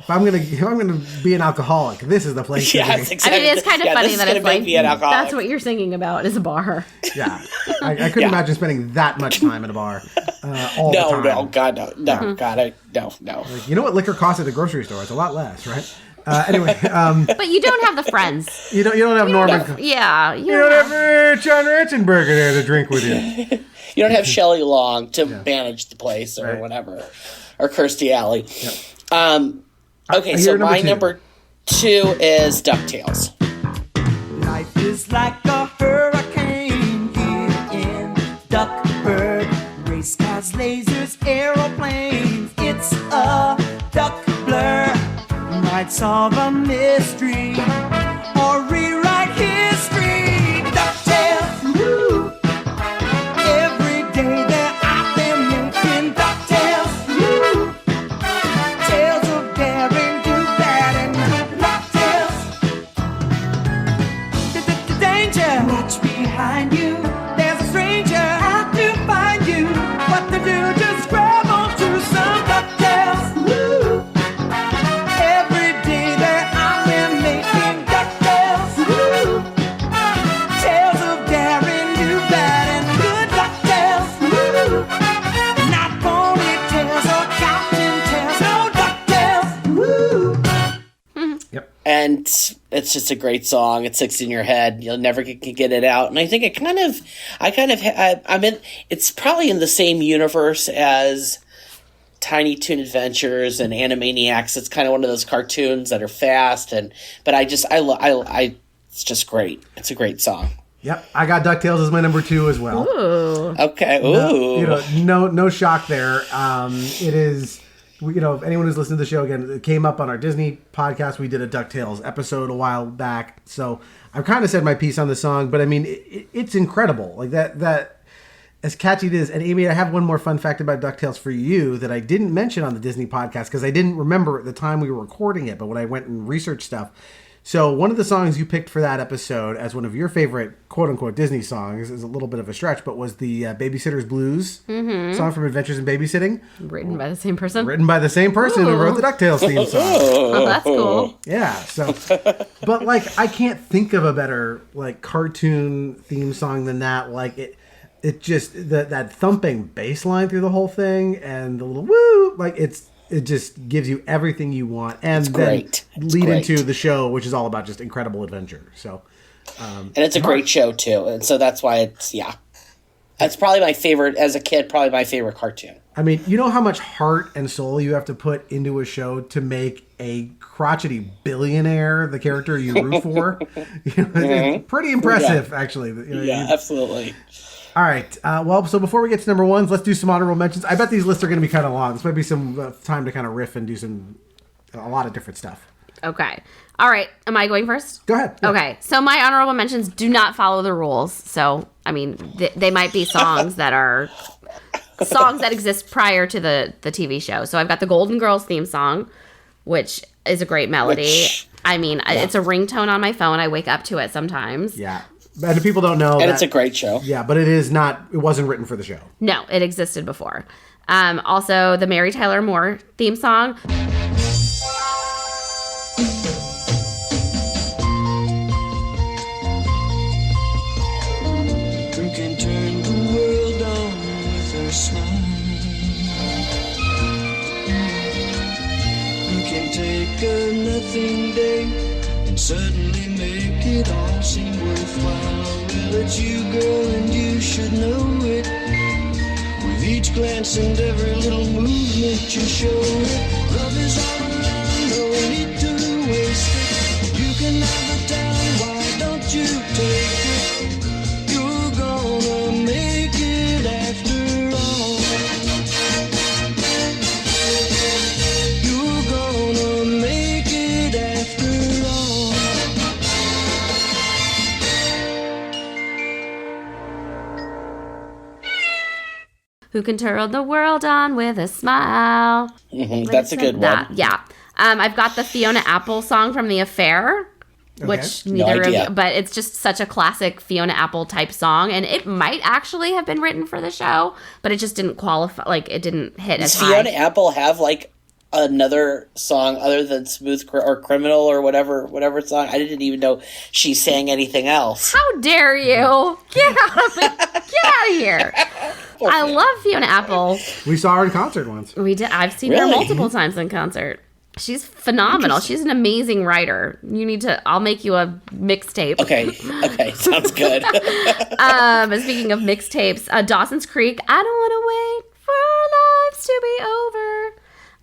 If I'm gonna be an alcoholic, this is the place. Yes, exactly. I mean, it's kind of funny that it's like that's what you're singing about is a bar. Yeah, I couldn't imagine spending that much time at a bar all the time. No, God, no, God, no. Like, you know what liquor costs at the grocery store? It's a lot less, right? Anyway, but you don't have the friends. You don't have Norman. You don't have John Ratzenberger there to drink with you. You don't have Shelley Long to manage the place or whatever, or Kirstie Alley. Yep. Okay, so my number 2 is DuckTales. Life is like a hurricane here in Duckburg. Race cars lay might solve a mystery or rewrite history. DuckTales, woo! Every day they're out there making DuckTales, woo! Tales of daring, do bad, and good DuckTales. Danger! Watch behind you. There's a stranger out to find you. What to do? Just grab onto some DuckTales, woo! Every day they're out there making DuckTales, woo! Tales of daring, do bad, and good DuckTales, woo! Not ponytails or cottontails, no DuckTales, woo! And it's just a great song. It sticks in your head. You'll never get it out. And I think I'm in. It's probably in the same universe as Tiny Toon Adventures and Animaniacs. It's kind of one of those cartoons that are fast, but it's just great. It's a great song. Yep, I got DuckTales as my number 2 as well. Ooh. Okay. Ooh. No shock there. It is. If anyone who's listened to the show, again, it came up on our Disney podcast. We did a DuckTales episode a while back. So I've kind of said my piece on the song, but I mean, it's incredible. Like that, as catchy it is. And Amy, I have one more fun fact about DuckTales for you that I didn't mention on the Disney podcast because I didn't remember at the time we were recording it, but when I went and researched stuff. So one of the songs you picked for that episode as one of your favorite quote-unquote Disney songs is a little bit of a stretch, but was the Babysitter's Blues song from Adventures in Babysitting. Written by the same person? Written by the same person who wrote the DuckTales theme song. Oh, that's cool. Yeah, so, but like, I can't think of a better like cartoon theme song than that. Like it just, that thumping bass line through the whole thing and the little woo, like it just gives you everything you want, and then lead into the show, which is all about just incredible adventure. So, and it's a great show too, and so that's why that's probably my favorite as a kid. Probably my favorite cartoon. I mean, you know how much heart and soul you have to put into a show to make a crotchety billionaire the character you root for. It's pretty impressive, actually. Absolutely. All right. Well, so before we get to number 1s, let's do some honorable mentions. I bet these lists are going to be kind of long. This might be some time to kind of riff and do a lot of different stuff. Okay. All right. Am I going first? Go ahead. Okay. So my honorable mentions do not follow the rules. So, I mean, they might be songs that are songs that exist prior to the TV show. So I've got the Golden Girls theme song, which is a great melody. It's a ringtone on my phone. I wake up to it sometimes. Yeah. And if people don't know, and it's a great show. Yeah, but it wasn't written for the show. No, it existed before. Also, the Mary Tyler Moore theme song. Who can turn the world on with her smile? Who can take a nothing day and suddenly make it all seem worthwhile? Well, it's you, girl, and you should know it. With each glance and every little movement you show it. Love is all around, no need to waste it. You can have the time, why don't you take it? You're gonna make it after all. You're gonna make it after all. Who can turn the world on with a smile. That's a good one. Yeah. I've got the Fiona Apple song from The Affair, which neither of you, but it's just such a classic Fiona Apple type song, and it might actually have been written for the show, but it just didn't qualify. Like, it didn't hit as high. Does Fiona Apple have like another song other than Smooth or Criminal or whatever song? I didn't even know she sang anything else. How dare you? Get out of here. I love Fiona Apple. We saw her in concert once. We did. I've seen her multiple times in concert. She's phenomenal. She's an amazing writer. I'll make you a mixtape. Okay, sounds good. Speaking of mixtapes, Dawson's Creek, I don't want to wait for our lives to be over.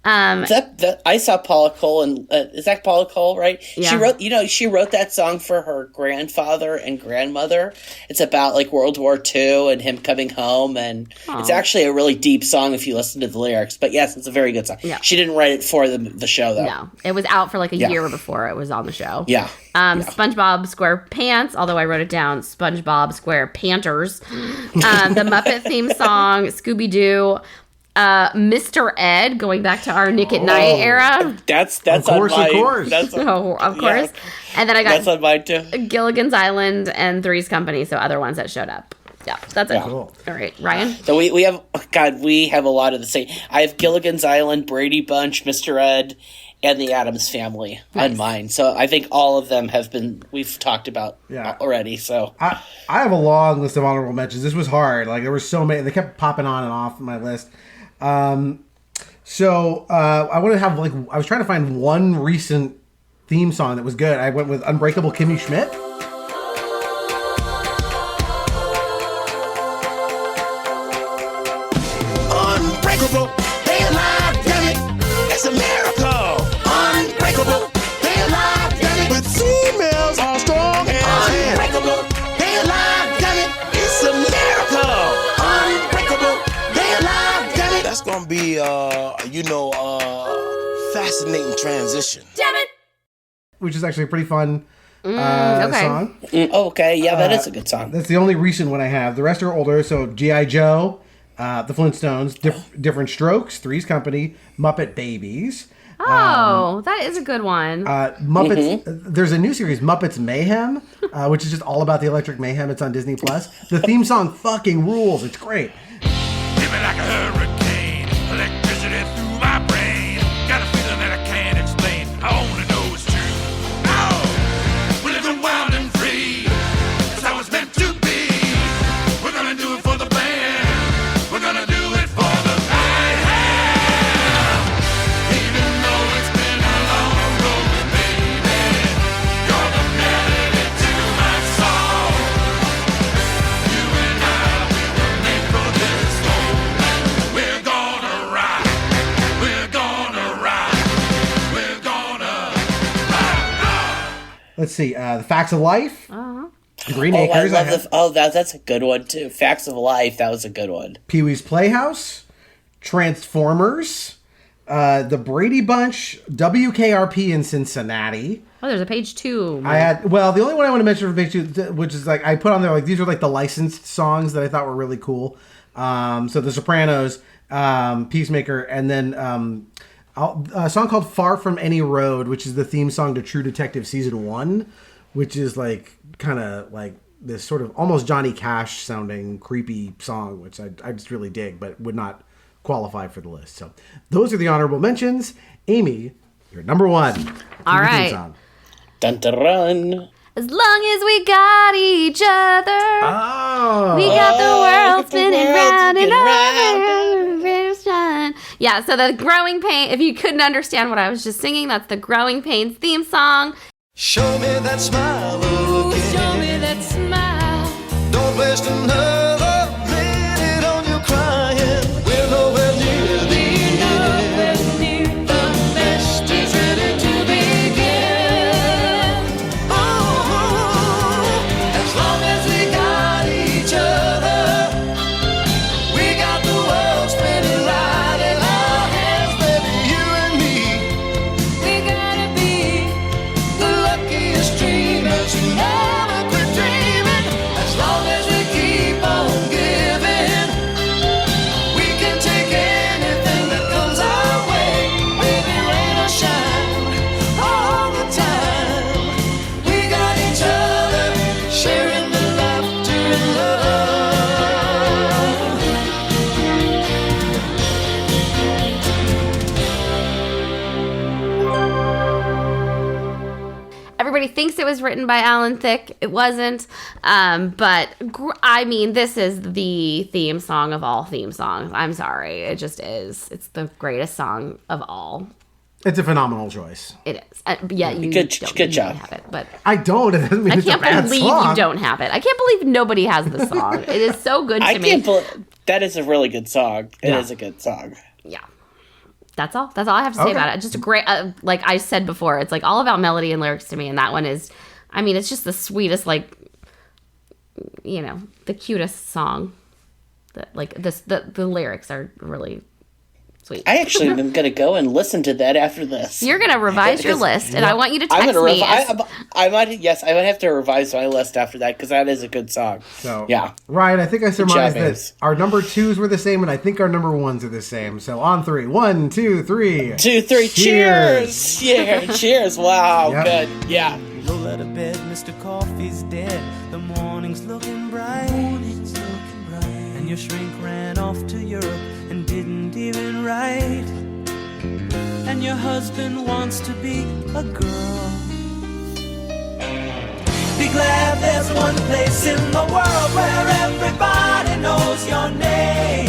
That I saw Paula Cole, and is that Paula Cole, right? Yeah. She wrote that song for her grandfather and grandmother. It's about like World War II and him coming home, and it's actually a really deep song if you listen to the lyrics. But yes, it's a very good song. Yeah. She didn't write it for the show though. No, it was out for like a year before it was on the show. Yeah. SpongeBob SquarePants, although I wrote it down, SpongeBob SquarePanters. The Muppet theme song, Scooby-Doo. Mr. Ed, going back to our Nick at Night era. That's of course. That's of course. And then I got that's on mine too. Gilligan's Island and Three's Company, so other ones that showed up. Yeah, that's it. Cool. All right, Ryan? So we have a lot of the same. I have Gilligan's Island, Brady Bunch, Mr. Ed, and the Addams Family on mine. So I think all of them we've talked about already. So I have a long list of honorable mentions. This was hard. Like there were so many. They kept popping on and off my list. I want to have I was trying to find one recent theme song that was good. I went with Unbreakable Kimmy Schmidt. Unbreakable, they alive, damn it. It's a miracle. Unbreakable, they alive, damn it. With females all strong as unbreakable, they alive, damn it. It's a miracle. Unbreakable, they alive, damn it. That's gonna be fascinating transition. Damn it. Which is actually a pretty fun okay. song. Okay, yeah, that is a good song. That's the only recent one I have. The rest are older. So G.I. Joe, the Flintstones, Different Strokes, Three's Company, Muppet Babies. That is a good one. Muppets. There's a new series, Muppets Mayhem, which is just all about the electric mayhem. It's on Disney Plus. The theme song fucking rules. It's great. Hit me like a hurricane, electricity through my brain. Got a feeling that I can't explain. I only know it's true. Oh, we're living wild and free. That's how it's meant to be. We're gonna do it for the band. We're gonna do it for the band. Even though it's been a long road, baby, you're the melody to my song. You and I, we were made for this moment. We're gonna rock. We're gonna rock. We're gonna rock. Let's see. The Facts of Life. Green I Acres. love that's a good one too. Facts of Life, that was a good one. Pee-wee's Playhouse. Transformers. The Brady Bunch. WKRP in Cincinnati. Oh, there's a page 2. The only one I want to mention for page 2, which is I put on there, these are the licensed songs that I thought were really cool. So The Sopranos, Peacemaker, and then a song called Far From Any Road, which is the theme song to True Detective Season 1, which is kind of this sort of almost Johnny Cash sounding creepy song, which I just really dig, but would not qualify for the list. So those are the honorable mentions. Amy, you're number 1. All right. Dun dun run. As long as we got each other, we got the world spinning round and around. Yeah, so the Growing Pain, if you couldn't understand what I was just singing, that's the Growing Pains theme song. Show me that smile again. Show me that smile. Don't waste another minute on your crying. We're nowhere near the end. The best is ready to begin. Oh, as long as we got each other, we got the world spinning right in our hands, baby, you and me. We gotta be The luckiest dreamers who never quit dreaming. As long as we keep on giving, we can take anything that comes our way. Baby, rain or shine, all the time. We got each other, sharing the laughter and love. Everybody thinks it was written by Alan Thicke. It wasn't. But this is the theme song of all theme songs. I'm sorry. It just is. It's the greatest song of all. It's a phenomenal choice. It is. Yeah, you Good don't job. have it, but I don't. It doesn't mean I it's a can't bad believe song. you don't have it. I can't believe nobody has the song. It is so good to I me. can't believe that is a really good song. It Yeah. is a good song. Yeah. That's all I have to say about it. Just a great, like I said before, it's like all about melody and lyrics to me. And that one is, I mean, it's just the sweetest, like, you know, the cutest song. The lyrics are really sweet. I actually am going to go and listen to that after this. You're going to revise your list, and I want you to text me. I might have to revise my list after that because that is a good song. So yeah, Ryan, I think I surmised that our number 2s were the same, and I think our number 1s are the same. So on 3, 1, 2, 3. 2, 3. Cheers! Yeah, cheers! Wow, good. Yeah. You roll out of bed, Mr. Coffee's dead. The morning's looking bright. And your shrink ran off to Europe and didn't even write. And your husband wants to be a girl. Be glad there's one place in the world where everybody knows your name.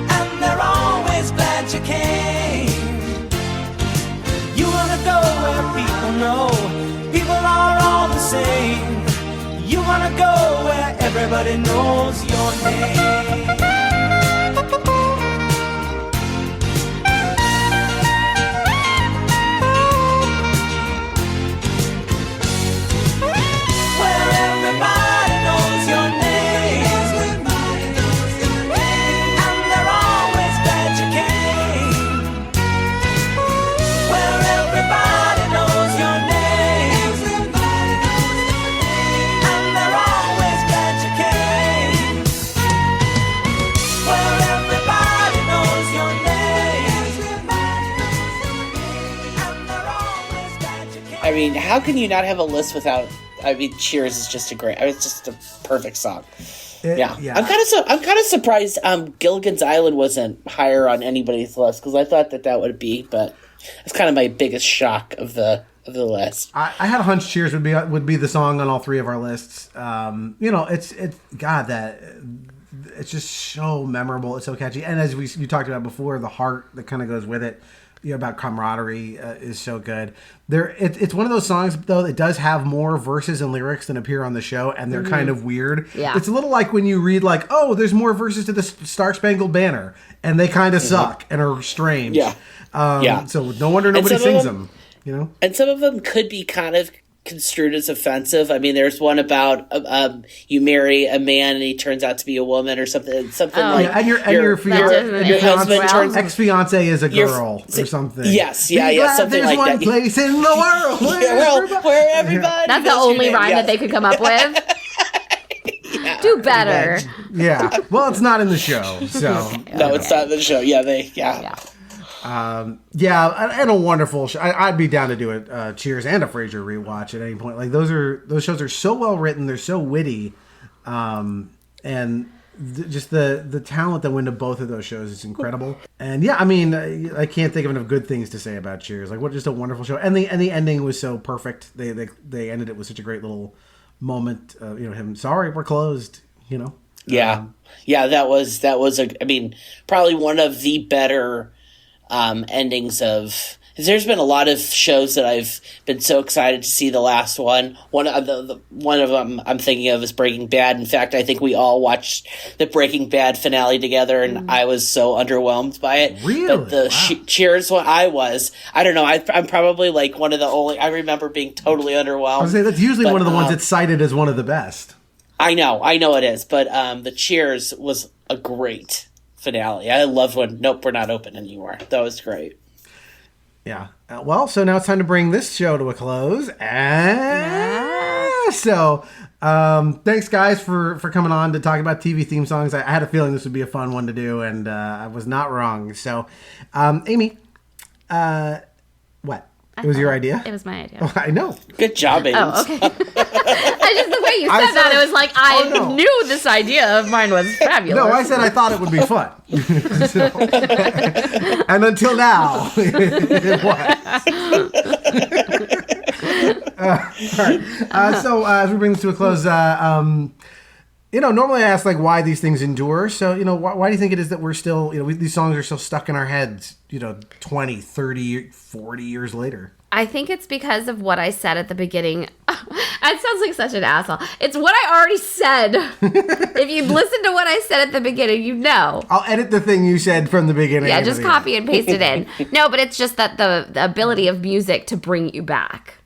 And they're always glad you came. You wanna go where people know people are all the same. You wanna go where everybody knows your name. Where everybody knows your name. Everybody knows your name. And they're always glad you came. Where everybody knows your name. Everybody knows your name. And they're always glad you came. Where everybody knows your name. Everybody knows your name. And they're always glad you came. I mean, how can you not have a list without? I mean, Cheers is just it's just a perfect song. Yeah. I'm kind of surprised Gilligan's Island wasn't higher on anybody's list because I thought that would be, but it's kind of my biggest shock of the list. I had a hunch Cheers would be the song on all 3 of our lists. You know, it's just so memorable. It's so catchy, and as you talked about before, the heart that kind of goes with it. You know, about camaraderie is so good. It's one of those songs though that does have more verses and lyrics than appear on the show, and they're kind of weird. Yeah. It's a little like when you read like, oh, there's more verses to the Star Spangled Banner, and they kind of suck and are strange. Yeah. So no wonder nobody sings them. You know, and some of them could be kind of construed as offensive. I mean, there's one about you marry a man and he turns out to be a woman or something. Like and your husband turns ex-fiance is a girl or something. Yes, yeah, something like that. There's one place in the world where everybody. That's the only rhyme that they could come up with. Do better. Yeah. Well, it's not in the show, so no, it's not in the show. And a wonderful show. I'd be down to do a Cheers and a Frasier rewatch at any point. Like those shows are so well written, they're so witty, and just the talent that went into both of those shows is incredible. And yeah, I mean, I can't think of enough good things to say about Cheers. Like, what just a wonderful show, and the ending was so perfect. They ended it with such a great little moment. You know, him, sorry, we're closed. You know. Yeah, that was probably one of the better endings of. There's been a lot of shows that I've been so excited to see the last one. One of them I'm thinking of is Breaking Bad. In fact, I think we all watched the Breaking Bad finale together, and I was so underwhelmed by it. Really? But the Cheers one, I don't know. I'm probably like one of the only. I remember being totally underwhelmed. I was saying that's usually one of the ones that's cited as one of the best. I know it is. But the Cheers was a great finale. I loved when Nope, We're Not Open Anymore. That was great. Yeah. Well, so now it's time to bring this show to a close. So, thanks guys for coming on to talk about TV theme songs. I had a feeling this would be a fun one to do, and I was not wrong. So, Amy, what? It was your idea? It was my idea. Oh, I know. Good job, Amy. Oh, okay. The way you said that, it was like, I knew this idea of mine was fabulous. No, I said I thought it would be fun. And until now, it was. All right. So as we bring this to a close, normally I ask like why these things endure. So, why do you think it is that we're still, these songs are still stuck in our heads, 20, 30, 40 years later? I think it's because of what I said at the beginning. I That sounds like such an asshole. It's what I already said. If you listen to what I said at the beginning, you know. I'll edit the thing you said from the beginning. Yeah, just copy and paste it in. No, but it's just that the ability of music to bring you back,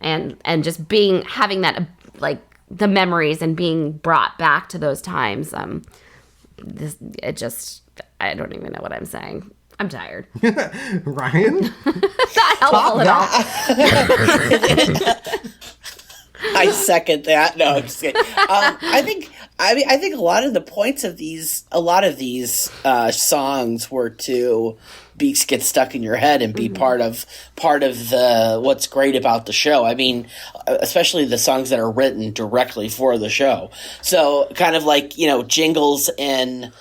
and just having that like the memories and being brought back to those times. I don't even know what I'm saying. I'm tired. Ryan? Not helpful at all. I second that. No, I'm just kidding. I think a lot of the points of these songs were to get stuck in your head and be part of the what's great about the show. I mean, especially the songs that are written directly for the show. So kind of like, jingles and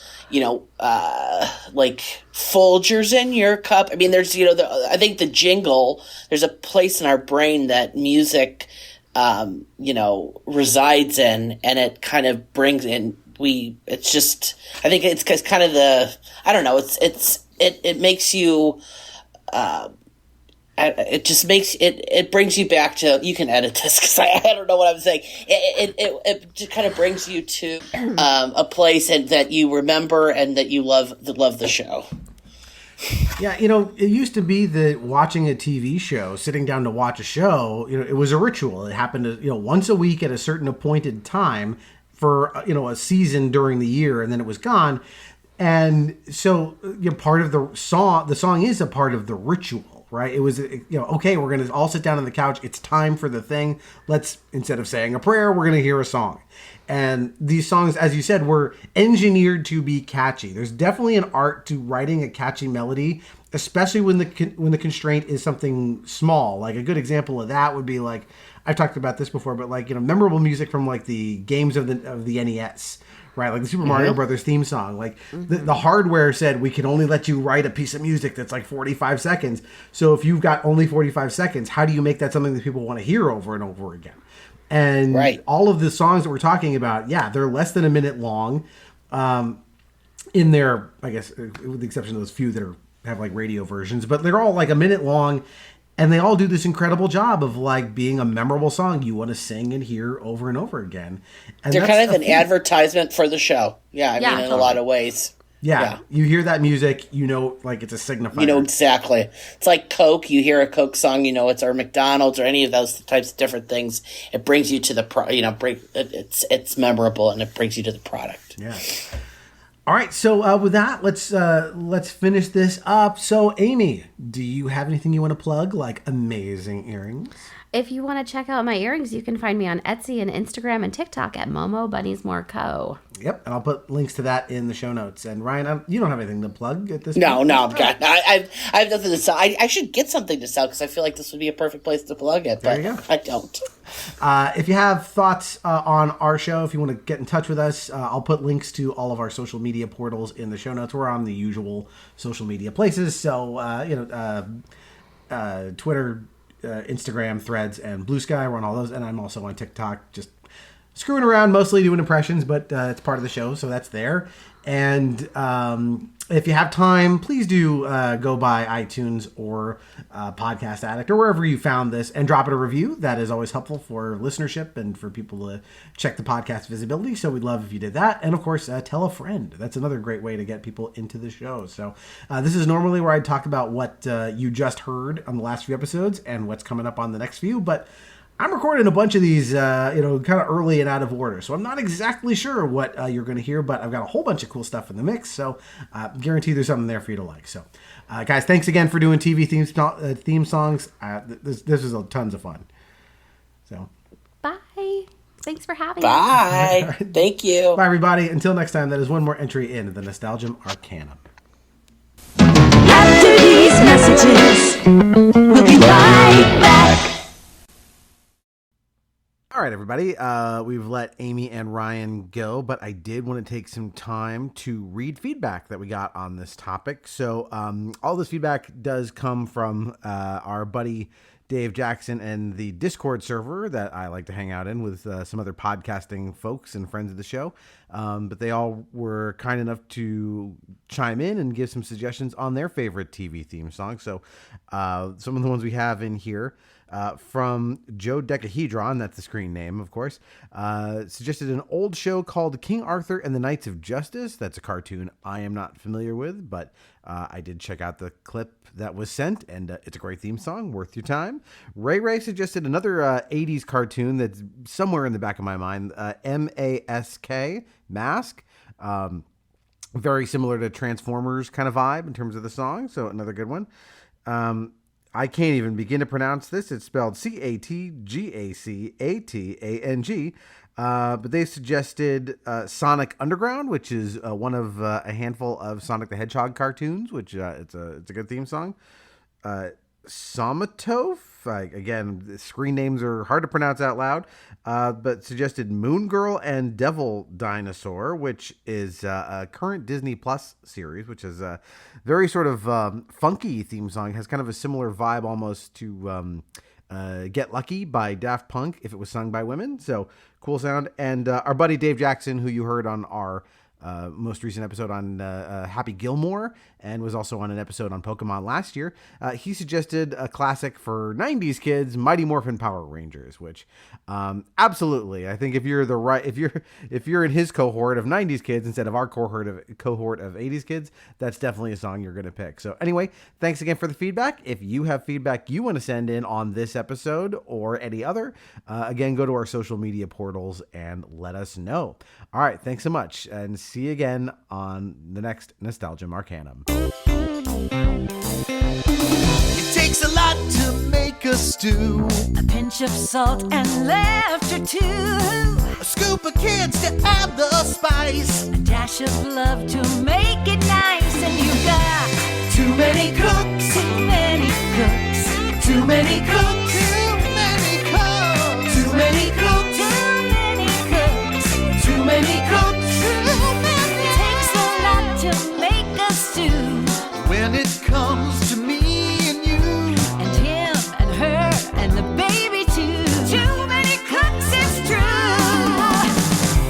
like Folgers in your cup. I mean, there's, I think the jingle, there's a place in our brain that music, resides in, and it kind of brings in, it's just, I think it's kind of it makes you, it brings you back to, you can edit this because I don't know what I'm saying. It just kind of brings you to a place that you remember and that you love the show. Yeah, it used to be that watching a TV show, sitting down to watch a show, it was a ritual. It happened once a week at a certain appointed time for, a season during the year, and then it was gone. And so, part of the song is a part of the ritual, right? It was, okay, we're going to all sit down on the couch. It's time for the thing. Let's, instead of saying a prayer, we're going to hear a song. And these songs, as you said, were engineered to be catchy. There's definitely an art to writing a catchy melody, especially when the constraint is something small. Like a good example of that would be like, I've talked about this before, but like, memorable music from like the games of the NES, right? Like the Super Mario Brothers theme song. Like the hardware said, we can only let you write a piece of music that's like 45 seconds. So if you've got only 45 seconds, how do you make that something that people want to hear over and over again? And all of the songs that we're talking about, they're less than a minute long. In their, I guess, with the exception of those few that have like radio versions, but they're all like a minute long, and they all do this incredible job of like being a memorable song you want to sing and hear over and over again. And they're kind of an advertisement for the show. Yeah, I mean, in a lot of ways. Yeah, you hear that music, like it's a signifier. You know exactly. It's like Coke. You hear a Coke song, it's or McDonald's or any of those types of different things. It brings you to the it's memorable, and it brings you to the product. Yeah. All right. So with that, let's finish this up. So Amy, do you have anything you want to plug, like amazing earrings? If you want to check out my earrings, you can find me on Etsy and Instagram and TikTok at Momo Bunnies More Co. Yep, and I'll put links to that in the show notes. And Ryan, you don't have anything to plug at this point? No, I'm good. I have nothing to sell. I should get something to sell because I feel like this would be a perfect place to plug it. But there you go. I don't. If you have thoughts on our show, if you want to get in touch with us, I'll put links to all of our social media portals in the show notes. We're on the usual social media places. So, Twitter, Instagram, Threads, and BlueSky. We're on all those, and I'm also on TikTok, just screwing around, mostly doing impressions, but it's part of the show, so that's there. And if you have time, please do go by iTunes or Podcast Addict or wherever you found this and drop it a review. That is always helpful for listenership and for people to check the podcast visibility. So we'd love if you did that. And of course, tell a friend. That's another great way to get people into the show. So this is normally where I talk about what you just heard on the last few episodes and what's coming up on the next few. But I'm recording a bunch of these, kind of early and out of order. So I'm not exactly sure what you're going to hear, but I've got a whole bunch of cool stuff in the mix. So guarantee there's something there for you to like. So guys, thanks again for doing TV theme songs. This was tons of fun. So bye. Thanks for having me. Bye. Thank you. Bye, everybody. Until next time, that is one more entry in the Nostalgium Arcanum. After these messages, we'll be right back. All right, everybody. We've let Amy and Ryan go, but I did want to take some time to read feedback that we got on this topic. So all this feedback does come from our buddy Dave Jackson and the Discord server that I like to hang out in with some other podcasting folks and friends of the show. But they all were kind enough to chime in and give some suggestions on their favorite TV theme songs. So some of the ones we have in here from Joe Decahedron, that's the screen name, of course, suggested an old show called King Arthur and the Knights of Justice. That's a cartoon I am not familiar with, but I did check out the clip that was sent, and it's a great theme song, worth your time. Ray suggested another 80s cartoon that's somewhere in the back of my mind, M-A-S-K, Mask. Very similar to Transformers kind of vibe in terms of the song, so another good one. I can't even begin to pronounce this. It's spelled C-A-T-G-A-C-A-T-A-N-G. But they suggested Sonic Underground, which is one of a handful of Sonic the Hedgehog cartoons, which it's a good theme song. Somatoph, again, the screen names are hard to pronounce out loud, but suggested Moon Girl and Devil Dinosaur, which is a current Disney Plus series, which is a very sort of funky theme song. It has kind of a similar vibe almost to Get Lucky by Daft Punk if it was sung by women. So cool sound. And our buddy Dave Jackson, who you heard on our most recent episode on Happy Gilmore, and was also on an episode on Pokemon last year. He suggested a classic for 90s kids, Mighty Morphin Power Rangers, which absolutely, I think if you're in his cohort of 90s kids instead of our cohort of 80s kids, that's definitely a song you're going to pick. So anyway, thanks again for the feedback. If you have feedback you want to send in on this episode or any other, again, go to our social media portals and let us know. All right, thanks so much, and see you again on the next Nostalgia Arcanum. It takes a lot to make a stew. A pinch of salt and laughter too. A scoop of kids to add the spice. A dash of love to make it nice. And you got too many cooks. Too many cooks. Too many cooks. Too many cooks. Too many cooks. Too many cooks. Too many cooks. It takes a lot to make a stew. When it comes to me and you, and him and her and the baby too. Too many cooks, it's true.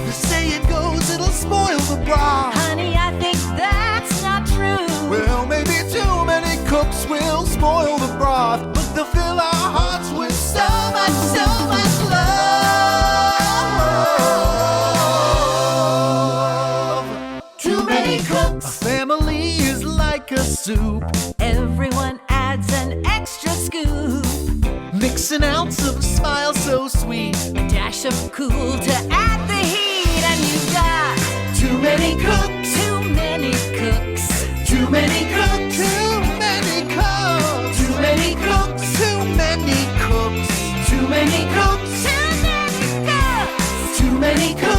They say it goes, it'll spoil the broth. Honey, I think that's not true. Well, maybe too many cooks will spoil the broth, but they'll fill our hearts with so much love. Too many cooks. A family is like a soup. Everyone adds an extra scoop. Mix an ounce of a smile so sweet. A dash of cool to add the heat. And you got too many cooks. Too many cooks. Too many cooks. Too many cooks. Too many cooks. Too many cooks. Too many cooks. Too many cooks. Too many cooks.